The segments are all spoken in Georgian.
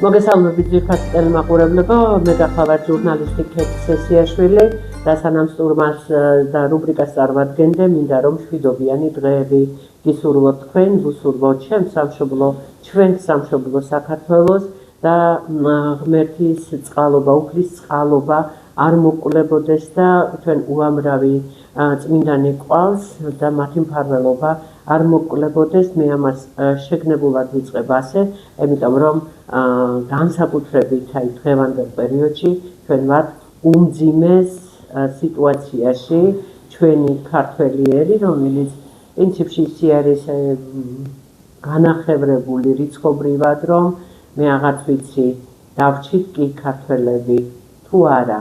მოგესალმებით ძირფას ტელემაყურებლებო, მე გახლავართ ჟურნალისტი ქეთი სესიაშვილი და სანამ სტურმას და რუბრიკას წარმატგენდე, მინდა რომ მშვიდობიანი დღეები გისურვოთ თქვენ, გისურვოთ ჩვენ სამშობლო საქართველოს და ღმერთის წყალობა, უფლის წყალობა არ მოკვლებოდეს და თქვენ უამრავი წმინდანი ყავს და მათი მფარველობა არ მოკვლებოდეს. მე ამას შეგნებულად ვიწყებ ასე, იმიტომ რომ განსაკუთრებით აი დღევანდელ პერიოდში ჩვენ ვართ უმძიმეს სიტუაციაში, ჩვენი ქართველიერი, რომელიც პრინციპში ისე არის განახევრებული რიცხობრივად, რომ მე აღარც ვიცი დავრჩით კი ქართველები თუ არა.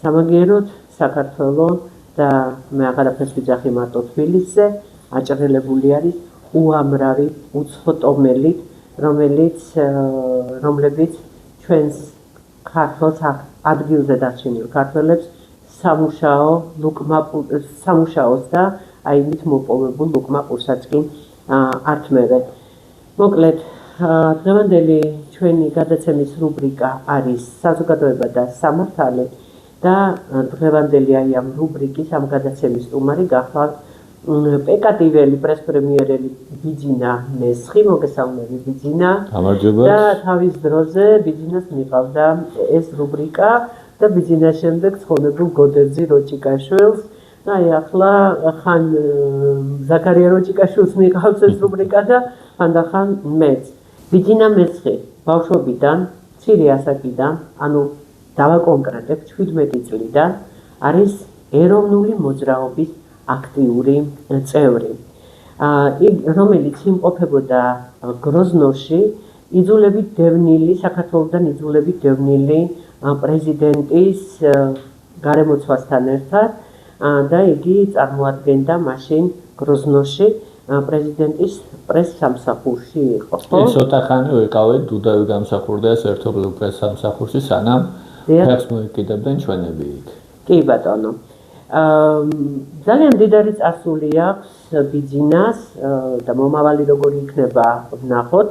სამაგიეროდ საქართველოს და მე აღარაფერს ვიძახი მარტო თბილისზე, აჭრელებული არის უამრავი უცხოტომელი, რომლებიც ჩვენს ქართლს ადგილზე დარჩენილ ქართველებს სამუშაოს და აი მით მოპოვებულ ლუკმაყურსაც კი ართმევენ. მოკლედ, დღევანდელი ჩვენი გადაცემის რუბრიკა არის საზოგადოება და სამართალი და დღევანდელი აი ამ რუბრიკის ამ გადაცემის სტუმარი გახლავთ პეკატიველი პრესპრემიერელი ბიძინა მესხი. მოგესალმები ბიძინა. გამარჯობა. და თავის დროზე ბიძინას მიყავდა ეს რუბრიკა და ბიძინას შემდეგ ცხონებულ გოდერძი როჭიკაშვილს. აი ახლა ხან ზაქარია როჭიკაშვილს მიყავს ეს რუბრიკა და ხანდახან მეც. ბიძინა მესხი ბავშვობიდან, მცირე ასაკიდან, ანუ დავაკონკრეტებ 17 წლიდან არის ეროვნული მოძრაობის აქტიური წევრი, რომელიც იმყოფებოდა გროზნოში, საქართველოსთან იძულებით დევნილი პრეზიდენტის გარემოცვასთან ერთად და იგი წარმოადგენდა მაშინ გროზნოში პრეზიდენტის პრეს-სამსახურში იყო. ცოტა ხანი ვიყავით დუდავი გამსახურდა ეს ერთობლივ პრეს-სამსახურში, სანამ ფეხს მოიკიდებდნენ ჩვენები იქ. კი ბატონო. ძალიან დიდარი წასული აქვს ბიძინას და მომავალი როგორი იქნება ვნახოთ.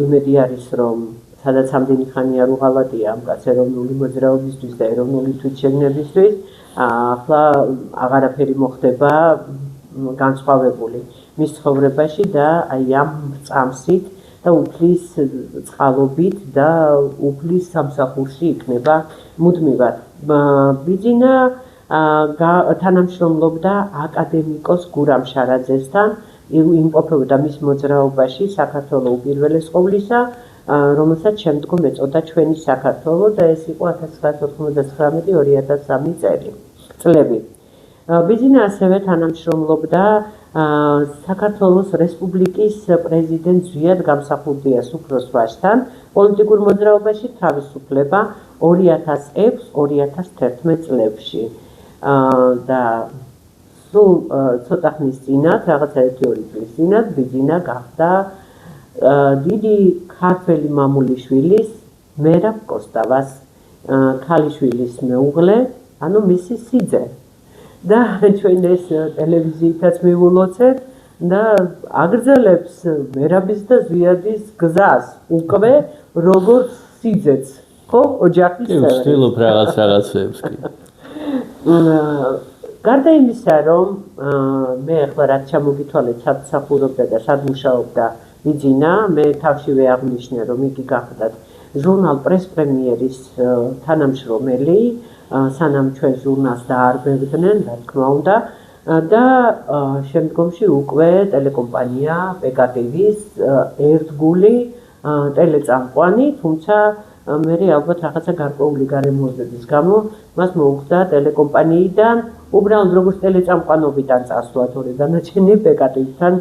იმედი არის რომ სადაც ამდენი ხანი არ უღალატია ამ კაც ეროვნული მოძრაობისთვის და ეროვნული თვითშეგნებისთვის, ახლა აღარაფერი მოხდება განსხვავებული მის ცხოვრებაში და აი ამ წამსით და უფლის წყალობით და უფლის სამსახურში იქნება მუდმივად. ბიძინა თანამშრომლობდა აკადემიკოს გურამ შარაძესთან, იმყოფებოდა მის მოძრაობაში საქართველოს უპირველეს ყოვლისა, რომელსაც შემდგომ ეწოდა ჩვენი საქართველო და ეს იყო 1999-2003 წლები. ბიძინა ასევე თანამშრომლობდა საქართველოს რესპუბლიკის პრეზიდენტ ზვიად გამსახურდიას უფროს ვაჟთან პოლიტიკურ მოძრაობაში თავისუფლება 2006-2011 წლებში. და სულ ცოტა ხნის წინათ, რაღაცა 1-2 წლის წინათ, ბიძინა გახდა დიდი ქართველი მამულიშვილის მერაბ კოსტავას ქალიშვილის მეუღლე, ანუ მისი სიძე. და ჩვენ ეს ტელევიზიითაც მივულოცეთ და აგრძელებს მერაბის და ზვიადის გზას უკვე როგორც სიძეც, ხო, ოჯახის წევრი. კი, ვცდილობ რაღაცებს კი. გარდა იმისა, რომ მე ახლა რაც ჩამოგითვალეთ, სად მსახურობდა და სად მუშაობდა ბიძინა, მე თავშივე აღნიშნე, რომ იგი გახდათ ჟურნალ პრესპრემიერის თანამშრომელი, სანამ ჩვენ ჟურნალს დაარბევდნენ, რა თქმა უნდა, და შემდგომში უკვე ტელეკომპანია პეკატივის ერთგული ტელეწამყვანი, თუმცა მე ალბათ რაღაცა გარკვეული გარემოებების გამო მას მოუხდა ტელეკომპანიიდან უბრალოდ როგორც ტელეწამყვანობიდან წასვლა, თორე დანარჩენი პეკატივთან,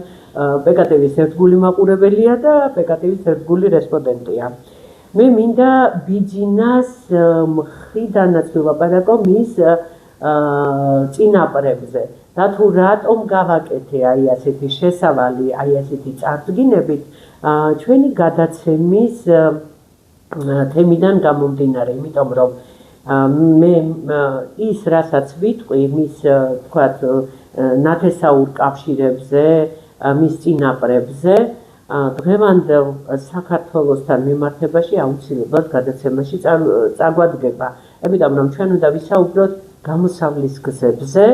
პეკატივის ერთგული მაყურებელია და პეკატივის ერთგული რესპონდენტია. მე მინდა ბიძინას მხრიდანაც ვილაპარაკო მის წინაპრებზე და თუ რატომ გავაკეთე აი ასეთი შესავალი, აი ასეთი წარდგინებით ჩვენი გადაცემის თემიდან გამომდინარე, იმიტომ რომ მე ის რასაც ვიტყვი მის თქვათ ნათესაურ კავშირებზე, მის წინაპრებზე, დღევანდელ საქართველოსთან მიმართებაში აუცილებლად გადაცემაში წაგვადგება. Ამიტომ რომ ჩვენ უნდა ვისაუბროთ გამოსავლის გზებზე,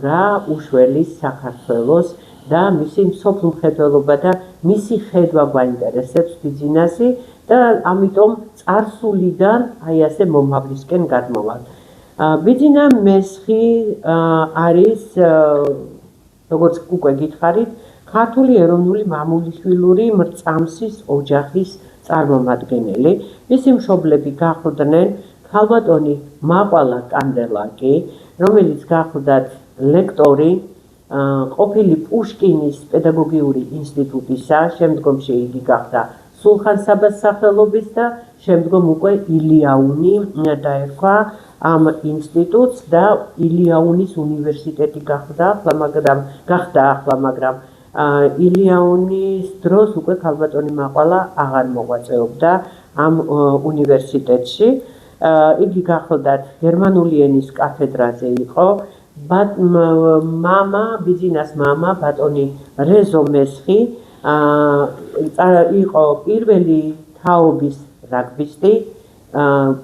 რა უშველის საქართველოს და მისი მსოფლმხედველობა და მისი ხედვა გვაინტერესებს ბიძინასი და ამიტომ წარსულიდან აი ასე მომავლისკენ გადმოვალ. ბიძინა მესხი არის როგორც უკვე გითხარით, ქართული ეროვნული მამულიშვილური მრწამსის ოჯახის წარმომადგენელი. მისი მშობლები გახლდნენ ქალბატონი მაყვალა კანდელაკი, რომელიც გახლდათ ლექტორი ყოფილი პუშკინის პედაგოგიური ინსტიტუტისა, შემდგომში იგი გახდა სულხან-საბას სახელობის და შემდგომ უკვე ილიაუნი დაერქვა ამ ინსტიტუტს და ილიაუნის უნივერსიტეტი გახდა ახლა, მაგრამ ილიაუნის დროს უკვე ქალბატონი მაყვალა აღარ მოღვაწეობდა ამ უნივერსიტეტში. იგი გახლდათ გერმანული ენის კათედრაზე იყო. ბიძინას მამა ბატონი რეზო მესხი იყო პირველი თაობის რაგბისტი,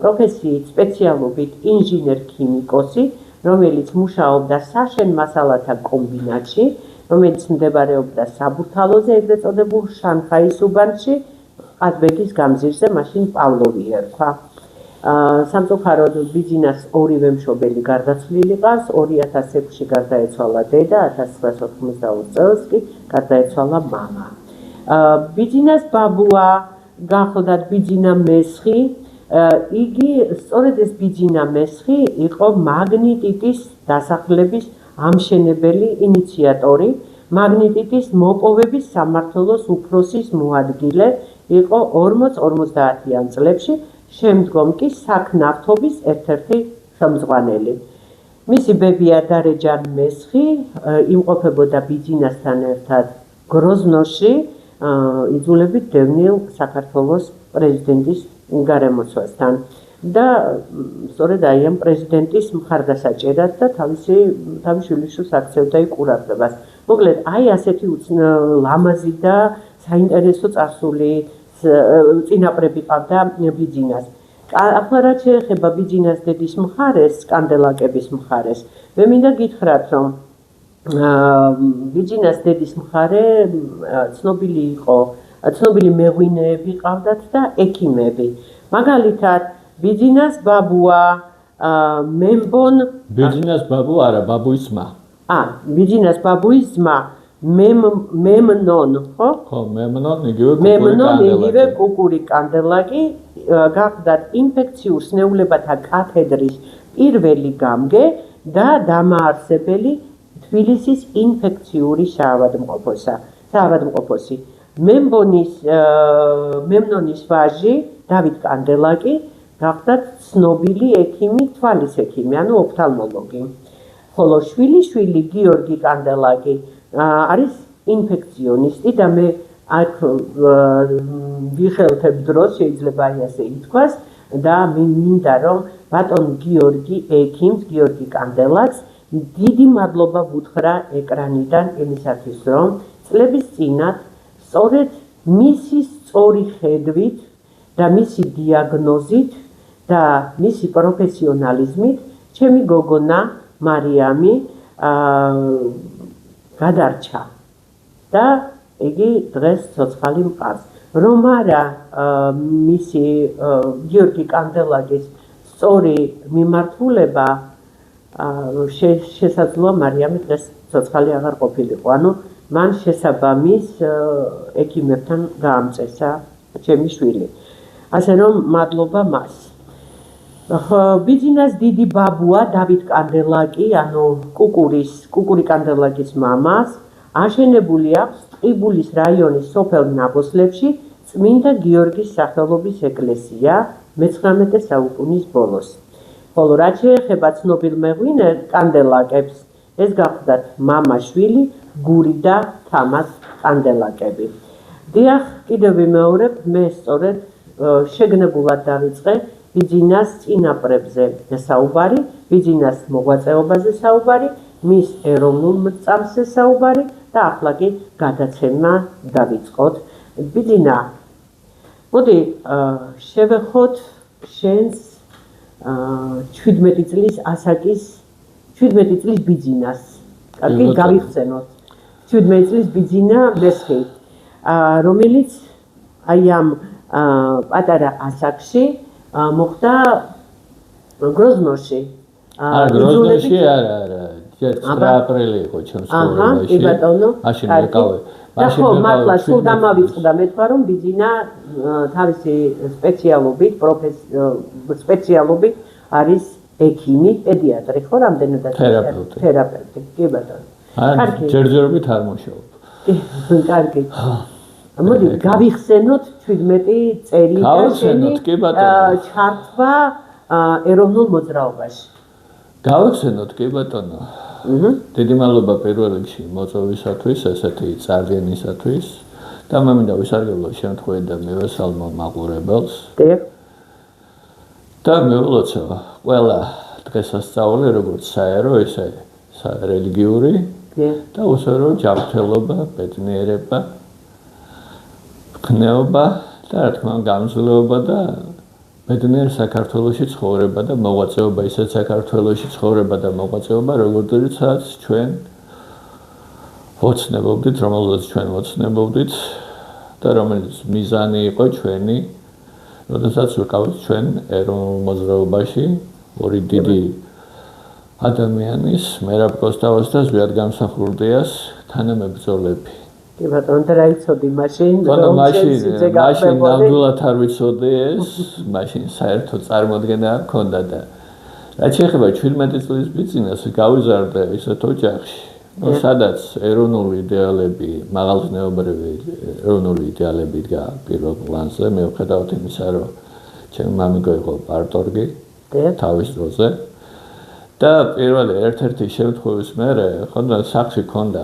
პროფესიით სპეციალობით ინჟინერ-ქიმიკოსი, რომელიც მუშაობდა საშენ მასალათა კომბინატში, რომელიც მდებარეობდა საბურთალოზე, ეგრეთ წოდებულ შანხაის უბანში, ყაზბეგის გამზირზე, მაშინ პავლოვი ერქვა. სამწუხაროდ ბიძინას ორივე მშობელი გარდაცვლილი ყავს, 2006-ში გარდაეცვალა დედა, 1992 წელს კი გარდაეცვალა მამა. ბიძინას ბაბუა გახლდათ ბიძინა მესხი, იგი სწორედ ეს ბიძინა მესხი იყო მაგნიტიტის დასახლების ამშენებელი ინიციატორი, მაგნიტიტის მოპოვების სამმართველოს უფროსის მოადგილე იყო 40-50-იან წლებში, შემდგომ კი საქნავთობის ერთ-ერთი ხელმძღვანელი. მისი ბებია დარეჯან მესხი იმყოფებოდა ბიძინასთან ერთად გროზნოში, იძულებით დევნილ საქართველოს პრეზიდენტის გარემოცვასთან და სწორედ აი ამ პრეზიდენტის მხარდასაჭერად და თავისი შვილიშვილს აქცევდა ყურადღებას. მოკლედ, აი ასეთი ლამაზი და საინტერესო წარსული წინაპრები ყავდა ბიძინას. ახლა რაც შეეხება ბიძინას დედის მხარეს, კანდელაკების მხარეს, მე მინდა გითხრათ, რომ ბიძინას დედის მხარე ცნობილი იყო, ცნობილი მეღვინეები ყავდათ და ექიმები. მაგალითად, ბიძინას ბაბუა მემბონ ბიძინას ბაბუ არა, ბაბუის ძმა. ბიძინას ბაბუის ძმა მემნონ, ხო? ხო, მემნონ იგივე კუკური კანდელაკი გახდათ ინფექციურ სნეულებათა კათედრის პირველი გამგე და დამაარსებელი თბილისის ინფექციური საავადმყოფოსი. მემნონის ვაჟი დავით კანდელაკი გახდათ ცნობილი ექიმი, თვალის ექიმი, ანუ ოფთალმოლოგი. ხოლო შვილიშვილი გიორგი კანდელაკი არის ინფექციონისტი და მე აქ ვიხელთებ დროს შეიძლება აი ასე ითქვას და მინდა რომ ბატონ გიორგი ექიმს, გიორგი კანდელაკს დიდი მადლობა ვუთხრა ეკრანიდან იმისათვის, რომ წლების წინათ სწორედ მისი სწორი ხედვით და მისი დიაგნოზით და მისი პროფესიონალიზმით ჩემი გოგონა მარიამი გადარჩა და იგი დღეს ცოცხალი მყავს. რომ არა მისი გიორგი კანდელაკის სწორი მიმართულება, შესაძლოა მარიამი დღეს ცოცხალი აღარ ყოფილიყო. ანუ მან შესაბამის ექიმებთან გაამწესა ჩემი შვილი. ასე რომ მადლობა მას. ბიძინას დიდი ბაბუა დავით კანდელაკი, ანუ კუკური კანდელაკის მამას, აშენებული აქვს ტყიბულის რაიონის სოფელ ნაბოსლებში წმინდა გიორგის სახელობის ეკლესია 19 საუკუნის ბოლოს. ხოლო რაც შეეხება ცნობილ მეღვინე კანდელაკებს, ეს გახლდათ მამა-შვილი გური და თამაზ კანდელაკები. დიახ, კიდევ ვიმეორებ, მე სწორედ შეგნებულად დავიწყე ბიძინას წინაპრებზე საუბარი, ბიძინას მოღვაწეობაზე საუბარი, მის ეროვნულ მრწამსზე საუბარი და ახლა კი გადაცემა დავიწყოთ. ბიძინა, მოდი შევეხოთ შენს 17 წლის ასაკის 17 წლის ბიძინას. კარგი, გავიხსენოთ. 17 წლის ბიძინა მესხი, რომელიც აი ამ პატარა ასაკში მოხდა გროზნოში. გროზნოში არა. 9 აპრილი იყო ჩემს ცხოვრებაში. კი ბატონო. მაშინ ვიყავი. ხო, მართლა სულ დამავიწყდა მე თქვა რომ ბიძინა თავისი სპეციალობით არის ექიმი, პედიატრი, ხო, რამდენადაც თერაპევტი. კი ბატონო. კარგი. ჯერჯერობით არ მუშაობ. კარგი. მოდი გავიხსენოთ 17 წელი და შენი ჩართვა ეროვნულ მოძრაობაში. გავიხსენოთ კი ბატონო. დიდი მადლობა პირველ რიგში მოწვევისათვის, ესეთი წარდგენისათვის და მე მინდა ვისარგებლო შემთხვევით და მივესალმო მაყურებელს. და მივულოცო ყველა დღესასწაული, როგორც საერო, ისე რელიგიური და უსაერო ჯანმრთელობა, ბედნიერება, ხნეობა და რა თქმა უნდა გამძლეობა და ბედნიერ საქართველოში ცხოვრება და მოღვაწეობა, ისეთ საქართველოში ცხოვრება და მოღვაწეობა, როგორიცაც ჩვენ ვოცნებობდით, რომელზეც ჩვენ ვოცნებობდით და რომელიც მიზანი იყო ჩვენი, როდესაც ვიყავით ჩვენ ეროვნულ მოძრაობაში, ორი დიდი ადამიანის, მერაბ კოსტავას და ზვიად გამსახურდიას თანამებრძოლები. კი ბატონო, და რა იცოდი მაშინ? მაშინ ნამდვილად არ ვიცოდი ეს, მაშინ საერთო წარმოდგენა არ მქონდა და რაც შეეხება 17 წლის ბიძინას გავიზარდე ისეთ ოჯახში, სადაც ეროვნული იდეალები, მაღალზნეობრივი ეროვნული იდეალები დგა პირველ პლანზე, მიუხედავად იმისა, რომ ჩემი მამიკო იყო პარტორგი თავის დროზე და პირველი ერთ-ერთი შემთხვევის მერე ხონდა სახლში ქონდა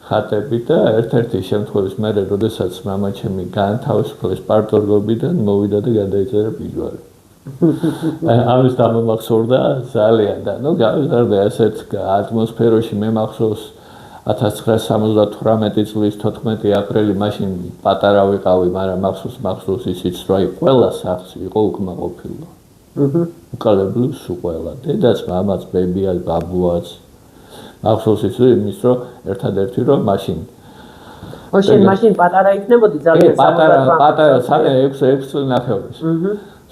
ხატები და ერთ-ერთი შემთხვევის მერე, როდესაც მამა ჩემი განთავისუფლეს პარტორგობიდან, მოვიდა და გადაიწერა პიჯვარი. ამის დამომახსოვრდა ძალიან და გავიზარდა ასეთ ატმოსფეროში, მე მახსოვს 1978 წლის 14 აპრილი, მაშინ პატარა ვიყავი, მაგრამ მახსოვს ისიც, რომ აი ყველა სახლში იყო უკმაყოფილო. უკალებულს უყველა, დედაც, მამაც, ბებიაც, ბაბუაც. მახსოვს იმის, რომ ერთადერთი რომ მაშინ შენ მაშინ პატარა იქნებოდი ძალიან პატარა 6 წელი ნახევრის.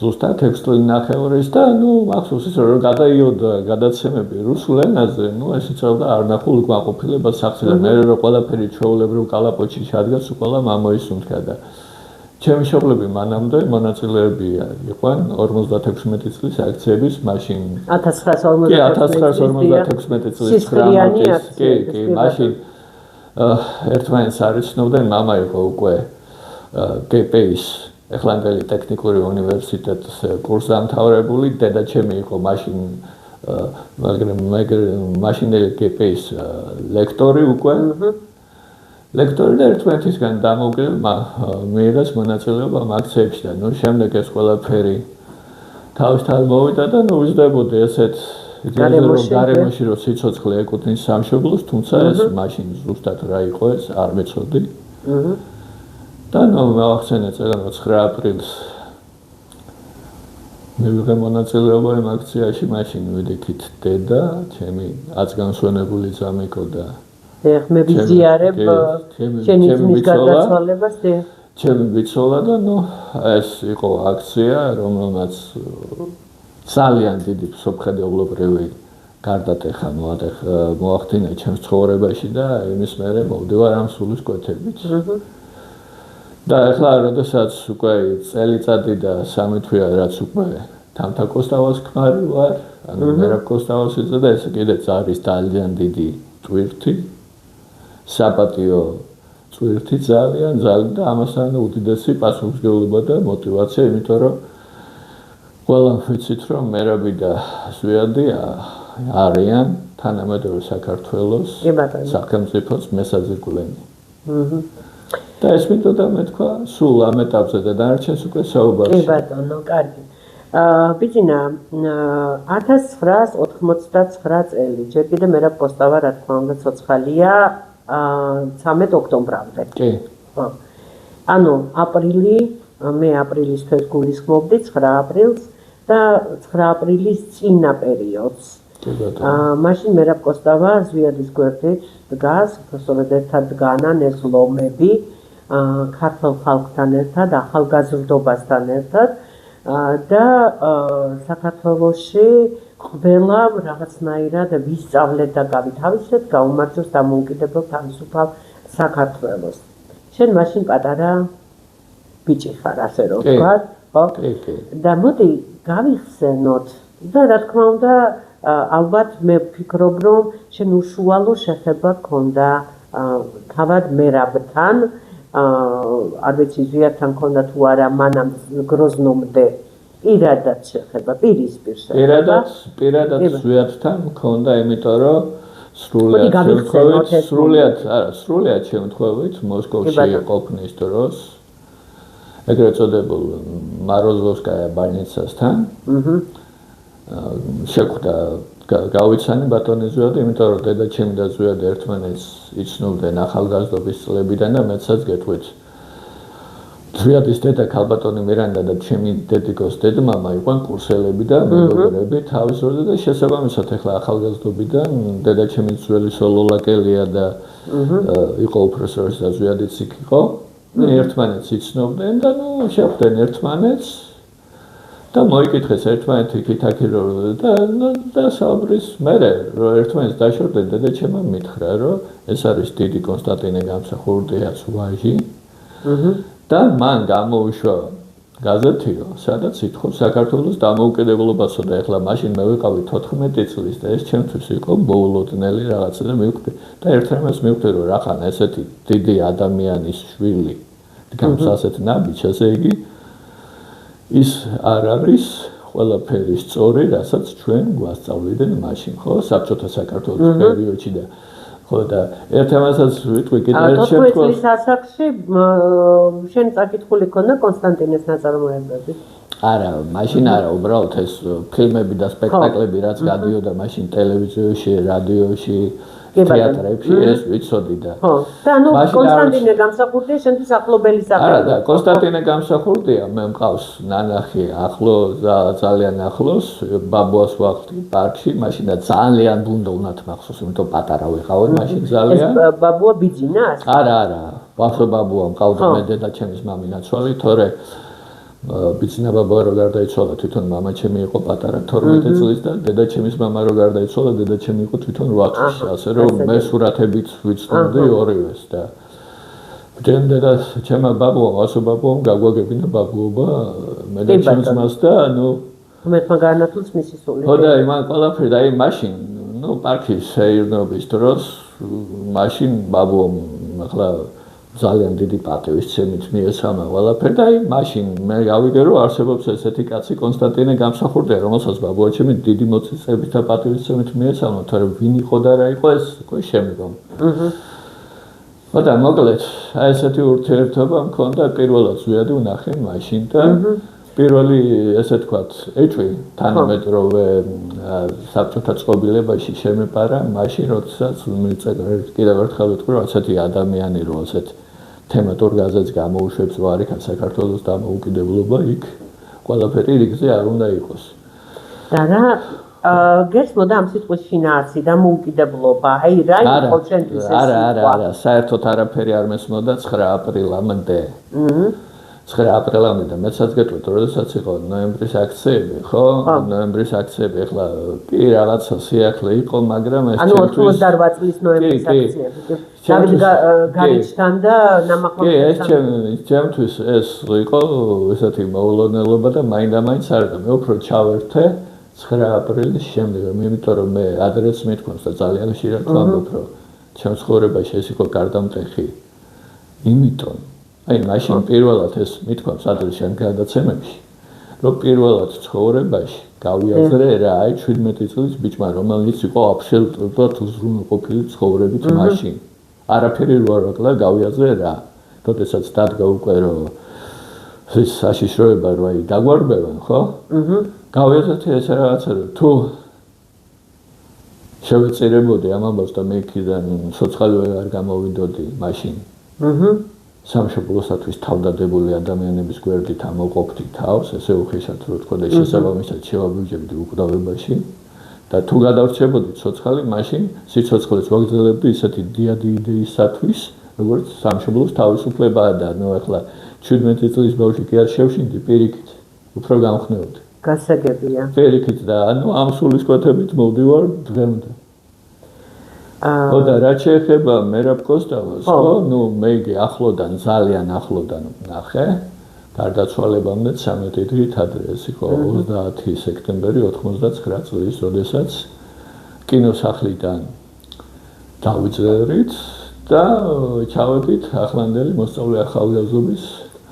ზუსტად 6 წელი ნახევრის და მახსოვს ის რომ გადაიოდა გადაცემები რუსულ ენაზე, ეს იწევდა არ ნახულ უკმაყოფილებას სახლში და მე რომ ყველაფერი ჩვეულებრივ კალაპოტში ჩადგას, ყველა მამოისუნთქა და ჩემი მშობლები მანამდე მონაწილეები იყვნენ 56 წლის აქციების მაშინ 1956 წლის 9-ის კი მაშინ ერთმანეთს არ იცნობდნენ, მამა იყო უკვე GP-ის ეხლანდელი ტექნიკური უნივერსიტეტის კურსდამთავრებული, დედა ჩემი იყო მაშინ მაშინდელი GP-ის ლექტორი უკვე ლექტორი და ერთმანეთისგან დამოუკიდებლად მიიღეს მონაწილეობა აქციებში და შემდეგ ეს ყველაფერი თავისთავად მოვიდა და ვიზრდებოდი ესეთ გარემოში რომ სიცოცხლე ეკუთვნის სამშობლოს, თუმცა ეს მაშინ ზუსტად რა იყო ეს არ მეცოდი. და მოვახსენე წელს 9 აპრილს მივიღე მონაწილეობა იმ აქციაში, მაშინ ვიდექით დედა, ჩემი აწგანსვენებული ძამიკო და მე ვიზიარებ ჩემი ძმის გარდაცვალებას ჩემი ვიცოლა და ეს იყო აქცია, რომელმაც ძალიან დიდი სოფხედეობრივი გარდატეხა მოახდინა ჩემს ცხოვრებაში და იმის მერე მოვდივარ ამ სულის კვეთებით. და ახლა როდესაც უკვე წელიწადი და 3 თვეა რაც უკვე თამთა კოსტავას ქმარი ვარ, ანუ მერაბ კოსტავასიძე და ეს კიდეც არის ძალიან დიდი ტვირთი, საპატიო ტვირთი ძალიან და ამასთან უდიდესი პასუხისმგებლობა და мотиваცია, იმიტომ რომ ყველამ ვიცით რომ მერაბი და ზვიადი არიან თანამედროვე საქართველოს სახელმწიფოს მესაზღვრენი. და ეს მეთოდა მეთქვა სულ ამ ეტაპზე და დანარჩენს უკვე საუბარში. კი ბატონო, კარგი. ბიძინა 1980 99 წელი. ჯერ კიდე მერაბ კოსტავა რა თქმა უნდა ცოცხალია 13 ოქტომბრამდე. კი. ხო. ანუ აპრილი, მე აპრილის თვეს გულისხმობდი 9 აპრილს და 9 აპრილის წინა პერიოდს. მაშინ მერაბ კოსტავა ზვიადის გვერდით დგას, უბრალოდ ერთად დგანან ეს ლომები ქართულ ხალხთან ერთად, ახალგაზრდობასთან ერთად და საქართველოში ყველა რაღაცნაირად ვისწავლეთ და გავითავისეთ, გაუმარჯოს დამოუკიდებელ თავისუფალ საქართველოს. შენ მაშინ პატარა ბიჭი ხარ, ასე რომ ვთქვათ, ხო? კი. და მოდი გავიხსენოთ და რა თქმა უნდა ალბათ მე ვფიქრობ, რომ შენ უშუალო შეხება გქონდა თავად მერაბთან, არ ვიცი ზვიადთან გქონდა თუ არა, მანამ გროზნომდე პირადად შეხება, პირისპირ შეხება. პირადად ზვიადთან მქონდა, იმიტომ რომ სრულიად შემთხვევით მოსკოვში ყოფნის დროს ეგრეთ წოდებულ მაროზოვსკაია ბალნიცასთან შეხვდა გავიცანი ბატონი ზვიადი, იმიტომ რომ დედაჩემი და ზვიადი ერთმანეთს იცნობდნენ ახალგაზრდობის წლებიდან და მეცაც გეტყვით. ზვიადის დედა ქალბატონი მირანდა და ჩემი დედიკოს დედმამა იყვნენ კურსელები და მეგობრები თავის დროზე და შესაბამისად ახლა ახალგაზრდობიდან დედაჩემი ძველი სოლოლაკელია და იყო უფროსროის და ზვიადიც იქ იყო. ერთმანეთს იცნობდნენ და შეხვდნენ ერთმანეთს და მოიკითხეს ერთმანეთი იქ-აქ და საუბრის მერე რომ ერთმანეთს დაშორდნენ დედაჩემმა მითხრა რომ ეს არის დიდი კონსტანტინე გამსახურდიას ვაჟი და მან გამოუშვა გაზეთიო სადაც ითხოვს საქართველოს დამოუკიდებლობასო და ეხლა მაშინ მე ვიყავი 14 წლის და ეს ჩემთვის იყო მოულოდნელი რაღაცა და მივხვდი და ერთ-ერთს მივხვდი რომ რახან ესეთი დიდი ადამიანის შვილი დგამს ასეთ ნაბიჯს ესე იგი ის არ არის ყველაფერი სწორი, რასაც ჩვენ გვასწავლიდან მაშინ, ხო, საბჭოთა საქართველოს პერიოდში და ხო და ერთ-ერთსაც ვიტყვი კიდე ერთ შემთხვევაში 14 წლის ასაკში შენ წაკითხული ქონდა კონსტანტინეს ნაწარმოებები? არა, მაშინ არა, უბრალოდ ეს ფილმები და სპექტაკლები რაც გადიოდა მაშინ ტელევიზიაში, რადიოში თეატრებში ეს ვიცოდი და ხო და ანუ კონსტანტინე გამსახურდია შენთვის ახლობელი სახელი არა და კონსტანტინე გამსახურდია მე მყავს ნანახი ახლო ძალიან ახლოს ბაბუას ვახტი პარკში მაშინ და ძალიან ბუნდა უნათ მახსოვს იმიტომ პატარა ვიყავი მაშინ ძალიან ეს ბაბუა ბიძინას არა ბავშვ ბაბუა მყავდა მე დედაჩემის მამინაცვალი თორე ბიძინა ბაბუა რო გარდაიცვალა თვითონ მამაჩემი იყო პატარა 12 წლის და დედაჩემის მამა რო გარდაიცვალა დედაჩემი იყო თვითონ 8 წლის ასე რომ მე სურათებით ვიცნობდი ორივეს და ჯენ დედა ჩემმა ბაბუამ ასო ბაბუამ გაგვაგებინა ბაბუობა მე და ჩემს მას და ანუ მე მაგანათულს მისი სული ხო და იმან ყველაფერი და აი მაშინ პარკში შეირნობის დროს მაშინ ბაბუამ ახლა ძალიან დიდი პატივისცემით მიესალმა ყველაფერი და აი მაშინ მე გავიგე რომ არსებობს ესეთი კაცი კონსტანტინე გამსახურდია რომელსაც ბაბუაჩემი დიდი მოწესებით და პატივისცემით მიესალმა თორე ვინ იყო და რა იყო ეს უკვე შემდგომ ხო და მოკლედ აი ესეთი ურთიერთობა მქონდა პირველად ზვიადი ვნახე მაშინ და პირველი ესე თქვათ ეჭვი თანამედროვე საბჭოთა წყობილებაში შემეპარა მაშინ როდესაც კიდევ ერთხელ ვიტყვი რომ ასეთი ადამიანი რო ასეთ თემატურ გაზეთს გამოუშვებს ვარიქან საქართველოს დამოუკიდებლობა იქ ყველაფერი რიგზე არ უნდა იყოს და რა გერს მოდა ამ სიტყვის შინაარსი დამოუკიდებლობა აი რა იყო შენთვის ეს არა საერთოდ არაფერი არ მესმოდა 9 აპრილამდე 9 აპრილამდე და მეცაც გეტყვით, როდესაც იყო ნოემბრის აქციები, ხო? ნოემბრის აქციები, ახლა კი რაღაცა სიახლე იყო, მაგრამ ეს ჩემთვის 88 წლის ნოემბრის აქციები. დავით გაიჩნდა და ნამაყენებს. კი, ეს ჩემთვის ეს იყო ესეთი მოულოდნელობა და მაინდა-მაინც არ და მე უფრო ჩავერთე 9 აპრილის შემდეგ, იმიტომ რომ მე ადრეც მithქვამს და ძალიან ხშირად ვამბობ, რომ ჩემს ცხოვრებაში ეს იყო გარდამტეხი. იმიტომ აი მაშინ პირველად ეს მithქვამს ადრეს შენ გადაცემებში რომ პირველად ცხოვრებაში გავიაზრე რა აი 17 წლის ბიჭმა რომელიც იყო აბსოლუტურად უზრუნველყოფილი ცხოვრებით მაშინ არაფერი რო არ გავიაზრე რა როდესაც დადგა უკვე რომ ეს საშიშროება რო აი დაგვარბევენ ხო გავიაზრეთ ეს რაღაცა რომ თუ შევეწირებოდი ამ ამბავს და მე იქიდან სოციალურად არ გამოვიდოდი მაშინ. სამშობლოსათვის თავდადებული ადამიანების გვერდით ამოყოფდი თავს, ესე უხეშად რო თქვა და შესაბამისად შევაბიჯებდი უკვდავებაში. და თუ გადავრჩებოდით ცოცხალი, მაშინ სიცოცხლეს ვაგრძელებდი ისეთი დიადი იდეისათვის, როგორც სამშობლოს თავისუფლებაა და ახლა 17 წლის ბავშვი კი არ შევშინდი პირიქით, უფრო გამხნევდი. გასაგებია. პირიქით და ამ სულისკვეთებით მოვდივარ დღემდე. და რაც შეეხება მერაბ კოსტავას, მე იგი ახლოდან, ძალიან ახლოდან ვნახე. გარდაცვალებამდე 13 დღით ადრე, ეს იყო 30 სექტემბერი 99 წლის, როდესაც კინოსახლიდან დავიწყერით და ჩავედით ახლანდელი მოსწავლე ახალგაზრდობის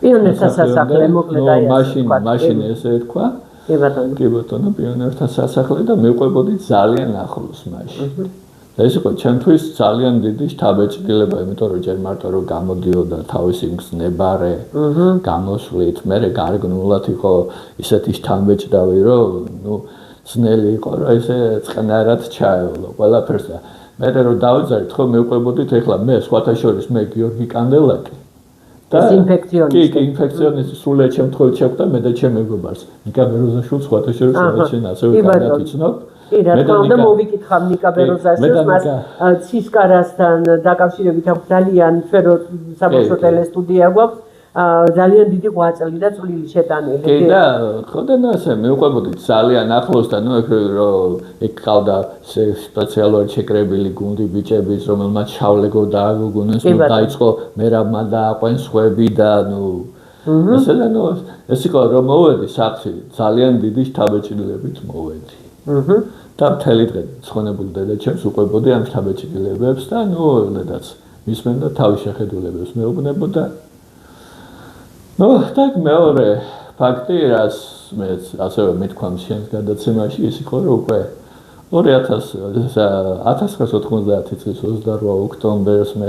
პიონერთა სასახლე, მოკლედ აი ასე. მაშინ ესე ერქვა. კი ბატონო, პიონერთა სასახლე და მეყვებოდი ძალიან ახლოს მაშინ. ეს იყო ჩემთვის ძალიან დიდი შთაბეჭდილება, იმიტომ რომ ჯერ მარტო რომ გამოდიოდა თავისი მგზნებარე, გამოსვლით, მე გარგნულად იყო ისეთი შთამბეჭდავი, რომ ძნელი იყო, რომ ესე წყნარად ჩაევლო ყველაფერს და მე რომ დავიძარით, ხო მეუყვებოდით, ეხლა მე სხვათა შორის მე გიორგი კანდელაკი და ინფექციონისტი. კი, ინფექციონისტი სულიად შემთხვევით შეხვდა მე და ჩემ მეგობარს. ნიკა ბეროზაშვილს სხვათა შორის შენ ასევე კარგად იცნობ. კი, რა თქმა უნდა, მოვიკითხავ ნიკა ბეროზაშვილს, მას ცისკარასთან დაკავშირებით აქვს ძალიან სფერო საბავშვო ტელესტუდია გვაქვს. ძალიან დიდი ღვაწლი და წვლილი შეტანილი. კი და ხოდენ ასე მეუყვებოდით ძალიან ახლოს და რომ იქ ყავდა სპეციალურად შეკრებილი გუნდი ბიჭების, რომელმაც შავლეგო დააგუგუნეს, დაიწყო მერაბმა დააყვენ სხვები და ესელა ეს იყო რომ მოვედი სახლში ძალიან დიდი შთაბეჭდილებით მოვედი. და მთელი დღე ცხონებული დედაჩემს უყვებოდი ამ შთაბეჭდილებებს და ელედაც მისმენ და თავის შეხედულებებს მეუბნებოდა. так მეორე ფაქტი, რაც მე ასევე მithქვამს შენს გადაცემაში, ის იყო, რომ უკვე 1990 წლის 28 ოქტომბერს მე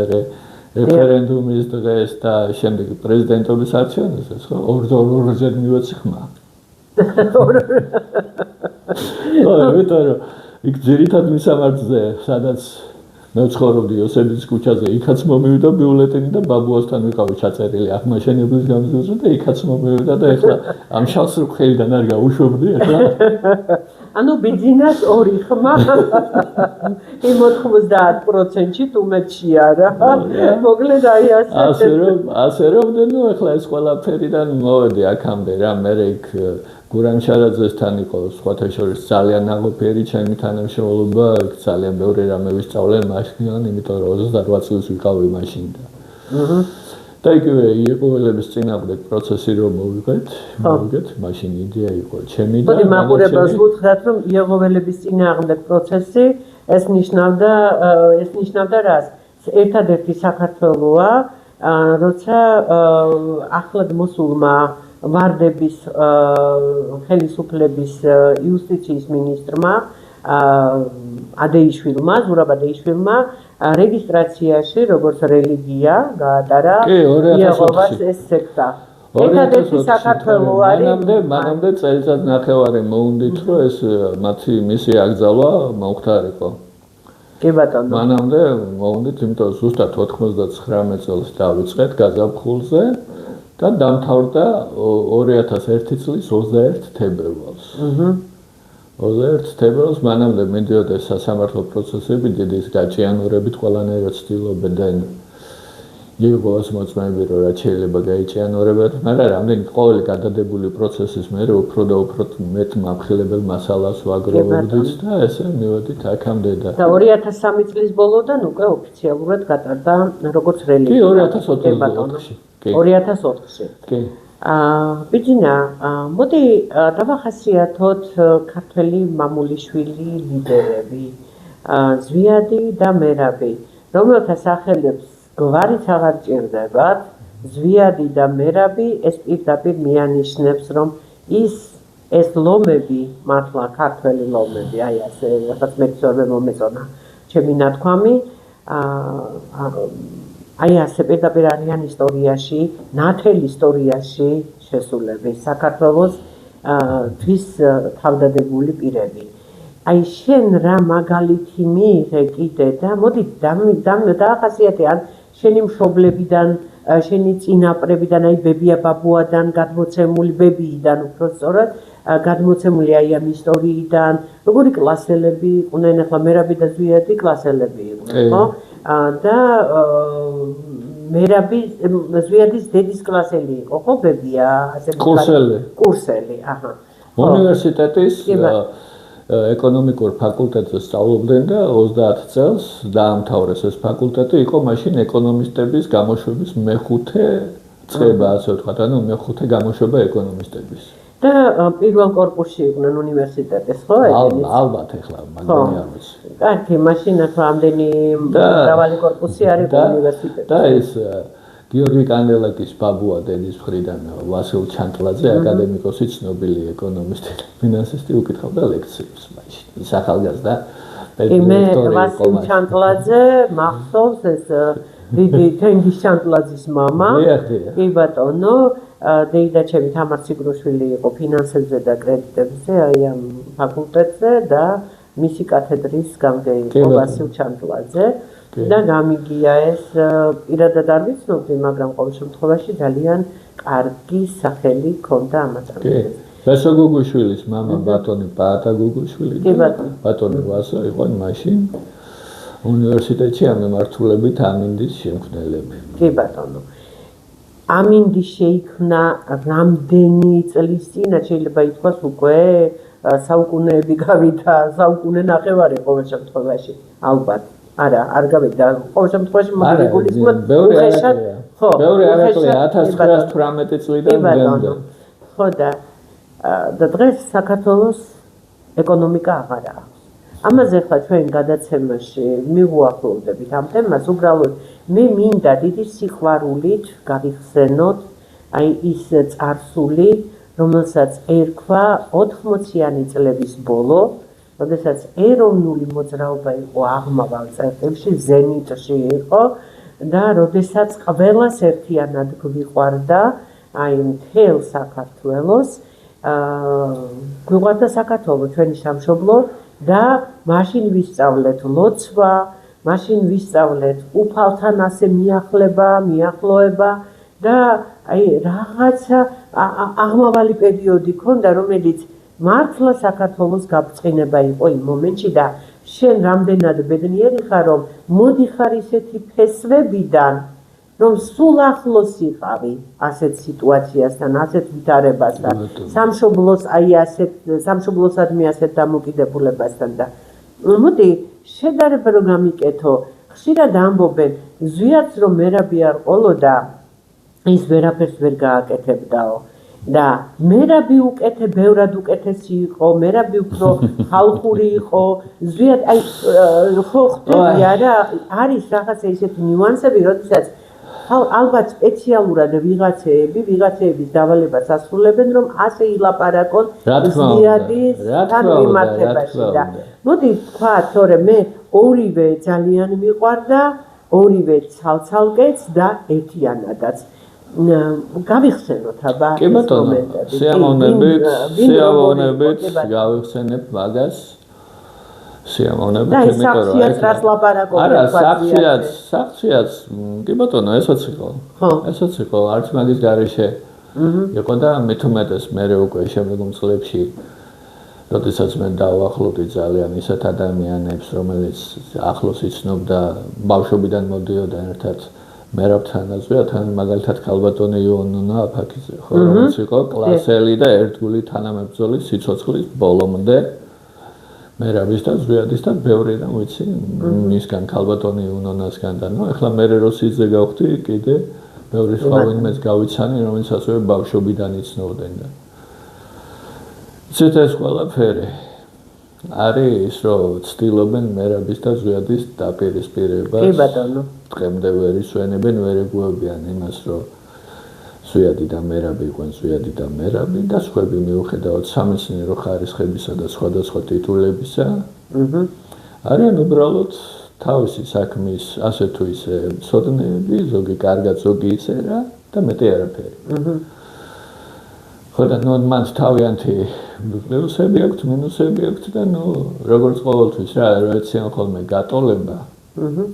რეფერენდუმის დღეს და შემდეგ პრეზიდენტობის არჩევნებს, ხო, ორჯერ მივეცი ხმა. იმიტომ რომ იქ ძირითად მისამართზე, სადაც მე ვცხოვრობდი ოსეთის ქუჩაზე, იქაც მომივიდა ბიულეტენი და ბაბუასთან ვიყავი ჩაწერილი აღმაშენებლის გამზირზე და იქაც მომივიდა და ეხლა ამ შალს რხელიდან არ გავუშვებდი ეხლა. ანუ ბიძინას 2 ხმა 90%-ში თუმეთში არა. მოკლედ აი ასე რომ ეხლა ეს ყველაფერიდან მოვედი აქამდე რა, მე იქ გურამშარაძესთან იყო სხვათა შორის ძალიან ნაყოფიერი ჩემი თანამშრომლობა, ძალიან ბევრი რამე ვისწავლე მაშინ, იმიტომ რომ 28 წელს ვიყავი მაშინ და. და იგივე იეყოველების წინააღმდეგ პროცესი რომ მოვიღეთ, მაშინ იდეა იყო ჩემი და მოდი მაყურებელს ვუთხრათ, რომ იეყოველების წინააღმდეგ პროცესი ეს ნიშნავდა რას? ერთადერთი საქართველოა, როცა ახლად მოსულმა ვარდების ხელისუფლების იუსტიციის მინისტრმა ადეიშვილმა, ზურაბ ადეიშვილმა რეგისტრაციაში როგორც რელიგია გაატარა იეჰოვას ეს სექტა. ერთადერთი საქართველო არის. მანამდე წელიწად ნახევარი მოუნდით, რომ ეს მათი მისია აკრძალვა მომხდარიყო. კი ბატონო. მანამდე მოუნდით, იმიტომ რომ ზუსტად 99 წელს დავიწყეთ გაზაფხულზე. და დამთავრდა 2001 წლის 21 თებერვალს. 21 თებერვალს მანამდე მიდიოდა სასამართლო პროცესები, დიდი გაჭიანურებით ყველანაირად ცდილობენ და იეჰოვას მოწმეები რომ რაც შეიძლება გაიჭიანურებათ, მაგრამ რამდენი ყოველი გადადებული პროცესის მერე უფრო და უფრო მეტ მამხილებელ მასალას ვაგროვებდით და ესე მივედით აქამდე და 2003 წლის ბოლოდან უკვე ოფიციალურად გატარდა როგორც რელიგია. კი 2004-ში. 2004-ში. კი. ბიძინა, მოდი დავახასიათოთ ქართველი მამულიშვილი ლიდერები, ზვიადი და მერაბი, რომელთა სახელებს გვარიც აღარ ჭირდებათ, ზვიადი და მერაბი ეს პირდაპირ მიანიშნებს, რომ ეს ლომები, მართლა ქართველი ლომები, აი ასე, რაღაც მეცნიერები მომეწონა ჩემი ნათქვამი, აი ასე პირდაპირ არიან ისტორიაში, ნათელ ისტორიაში შესულები, საქართველოს თვის თავდადებული პირები. აი შენ რა მაგალითი მიიღე კიდე და მოდი დაახასიათე ან შენი მშობლებიდან შენი წინაპრებიდან აი ბებია ბაბუადან გადმოცემული ბებიიდან უბრალოდ გადმოცემული აი ამ ისტორიიდან როგორი კლასელები იყვნენ ახლა მერაბი და ზვიადი კლასელები იყვნენ ხო და მერაბი ზვიადის დედის კლასელი იყო ხო ბებია ასე კურსელი აჰა უნივერსიტეტის ეკონომიკურ ფაკულტეტზე სწავლობდნენ და 30 წელს დაამთავრეს ეს ფაკულტეტი, იყო მაშინ ეკონომისტების გამოშვების მეხუთე წება, ასე ვთქვათ, ანუ მეხუთე გამოშვება ეკონომისტების. და პირველ კორპუსში იყვნენ უნივერსიტეტის, ხო? ალბათ ეხლა მაგდენი არ ვიცი. კარგი, მაშინ ახლა ამდენი მრავალი კორპუსი არის უნივერსიტეტში. და ეს გიორგი კანდელაკის ბაბუა დედის მხრიდან ვასილ ჩანტლაძე აკადემიკოსი ცნობილი ეკონომისტი ფინანსისტი უკითხავდა ლექციებს მაშინ ის ახალგაზრდა პედაგოგი ვასილ ჩანტლაძე მახსოვს ეს დიდი თენგის ჩანტლაძის მამა კი ბატონო დეიდა ჩემი თამარ ციგრუშვილი იყო ფინანსებზე და კრედიტებზე აი ამ ფაკულტეტზე და მისი კათედრის გამგე იყო ვასილ ჩანტლაძე და გამიგია ეს პირადად არ ვიცნობდი, მაგრამ ყოველ შემთხვევაში ძალიან კარგი სახელი ჰქონდა ამათგან. ბესო გუგუშვილის მამა ბატონი პაატა გუგუშვილი და ბატონი ვასო იყო მაშინ უნივერსიტეტში ამ მმართველობით ამინდის შემქმნელები. კი ბატონო. ამინდი შეიქმნა რამდენი წლის წინ, შეიძლება ითქვას უკვე საუკუნეები გავიდა, საუკუნე ნახევარი ყოველ შემთხვევაში, ალბათ. არა, არ გავიდა. ყოველ შემთხვევაში მოგეგულისმოთ უხეშად, ხო, ბევრი არაკლია 1918 წლიდან დღემდე. ხო და დღეს საქართველოს ეკონომიკა აღარ აქვს. ამაზე ხა ჩვენ გადაცემაში მივუახლოვდებით ამ თემას, უბრალოდ მე მინდა დიდი სიყვარულით გავიხსენოთ აი ის წარსული, რომელსაც ერქვა 80-იანი წლების ბოლო, როდესაც ეროვნული მოძრაობა იყო აღმავალ წერტილში, ზენიტში იყო და როდესაც ყველას ერთიანად გვიყვარდა აი მთელ საქართველოს, გვიყვარდა საქართველო, ჩვენი სამშობლო და მაშინ ვისწავლეთ ლოცვა, მაშინ ვისწავლეთ უფალთან ასე მიახლოება და აი რაღაცა აღმავალი პერიოდი ქონდა, რომელიც მართლა საქართველოს გაბწყინება იყო იმ მომენტში და შენ რამდენად ბედნიერი ხარ, რომ მოდიხარ ისეთი ფესვებიდან, რომ სულ ახლოს იყავი ასეთ სიტუაციასთან, ასეთ ვითარებასთან, სამშობლოს აი ასეთ სამშობლოსადმი ასეთ დამოკიდებულებასთან და მოდი შედარება რომ გამიკეთო, ხშირად ამბობენ, ზვიადს რომ მერაბი არ ყოლოდა, ის ვერაფერს ვერ გააკეთებდაო. და მერაბი ბევრად უკეთესი იყო, მერაბი უფრო ხალხური იყო, ზვიად აი ხო ხტები არა, არის რაღაცა ისეთი ნიუანსები, როდესაც ალბათ სპეციალურად ვიღაცეების დავალებას ასრულებენ, რომ ასე ილაპარაკონ ზვიადის განმარტებაში და მოდი ვთქვათ, რომ მე ორივე ძალიან მიყვარდა, ორივე ცალცალკეც და ერთიანადაც. გავიხსენოთ აბა კი ბატონო, სიამოვნებით გავიხსენებ მაგას. სიამოვნებით, იმიტომ რომ არა, საქციაც, კი ბატონო, ესაც იყო. ესაც იყო, არც მაგის გარეშე იყო და მით უმეტეს მერე უკვე შემდგომ წლებში, როდესაც მე დავახლოვდი ძალიან ისეთ ადამიანებს, რომელიც ახლოს იცნობდა, ბავშვობიდან მოდიოდა ერთად მერაბთან ზვიადთან, მაგალითად ქალბატონი იოანონა აფაქიძე, ხო, რომელიც იყო კლასელი და ერთგული თანამებრძოლი სიცოცხლის ბოლომდე მერაბის და ზვიადის და ბევრი რამ ვიცი, მისგან ქალბატონი იოანონასგან და ნუ ეხლა მე როსიძე გავხდი კიდე ბევრი სხვა ვინმეც გავიცანი, რომელიც ასევე ბავშვობიდან იცნობდნენ და ეს ყველაფერი არის ის, რომ ცდილობენ მერაბის და ზვიადის დაპირისპირებას. კი ბატონო. დღემდე ვერ ისვენებენ, ვერ ეგუებიან იმას, რომ ზვიადი და მერაბი იყვნენ ზვიადი და მერაბი და სხვები მიუხედავად სამეცნიერო ხარისხებისა და სხვადასხვა ტიტულებისა, არიან უბრალოდ თავისი საქმის ასე თუ ისე მცოდნეები, ზოგი კარგად, ზოგი ისე რა და მეტი არაფერი. ხო და ნუ მან თავიანთი პლუსები აქვს, მინუსები აქვს და ნუ როგორც ყოველთვის რა ეციან ხოლმე გატოლება.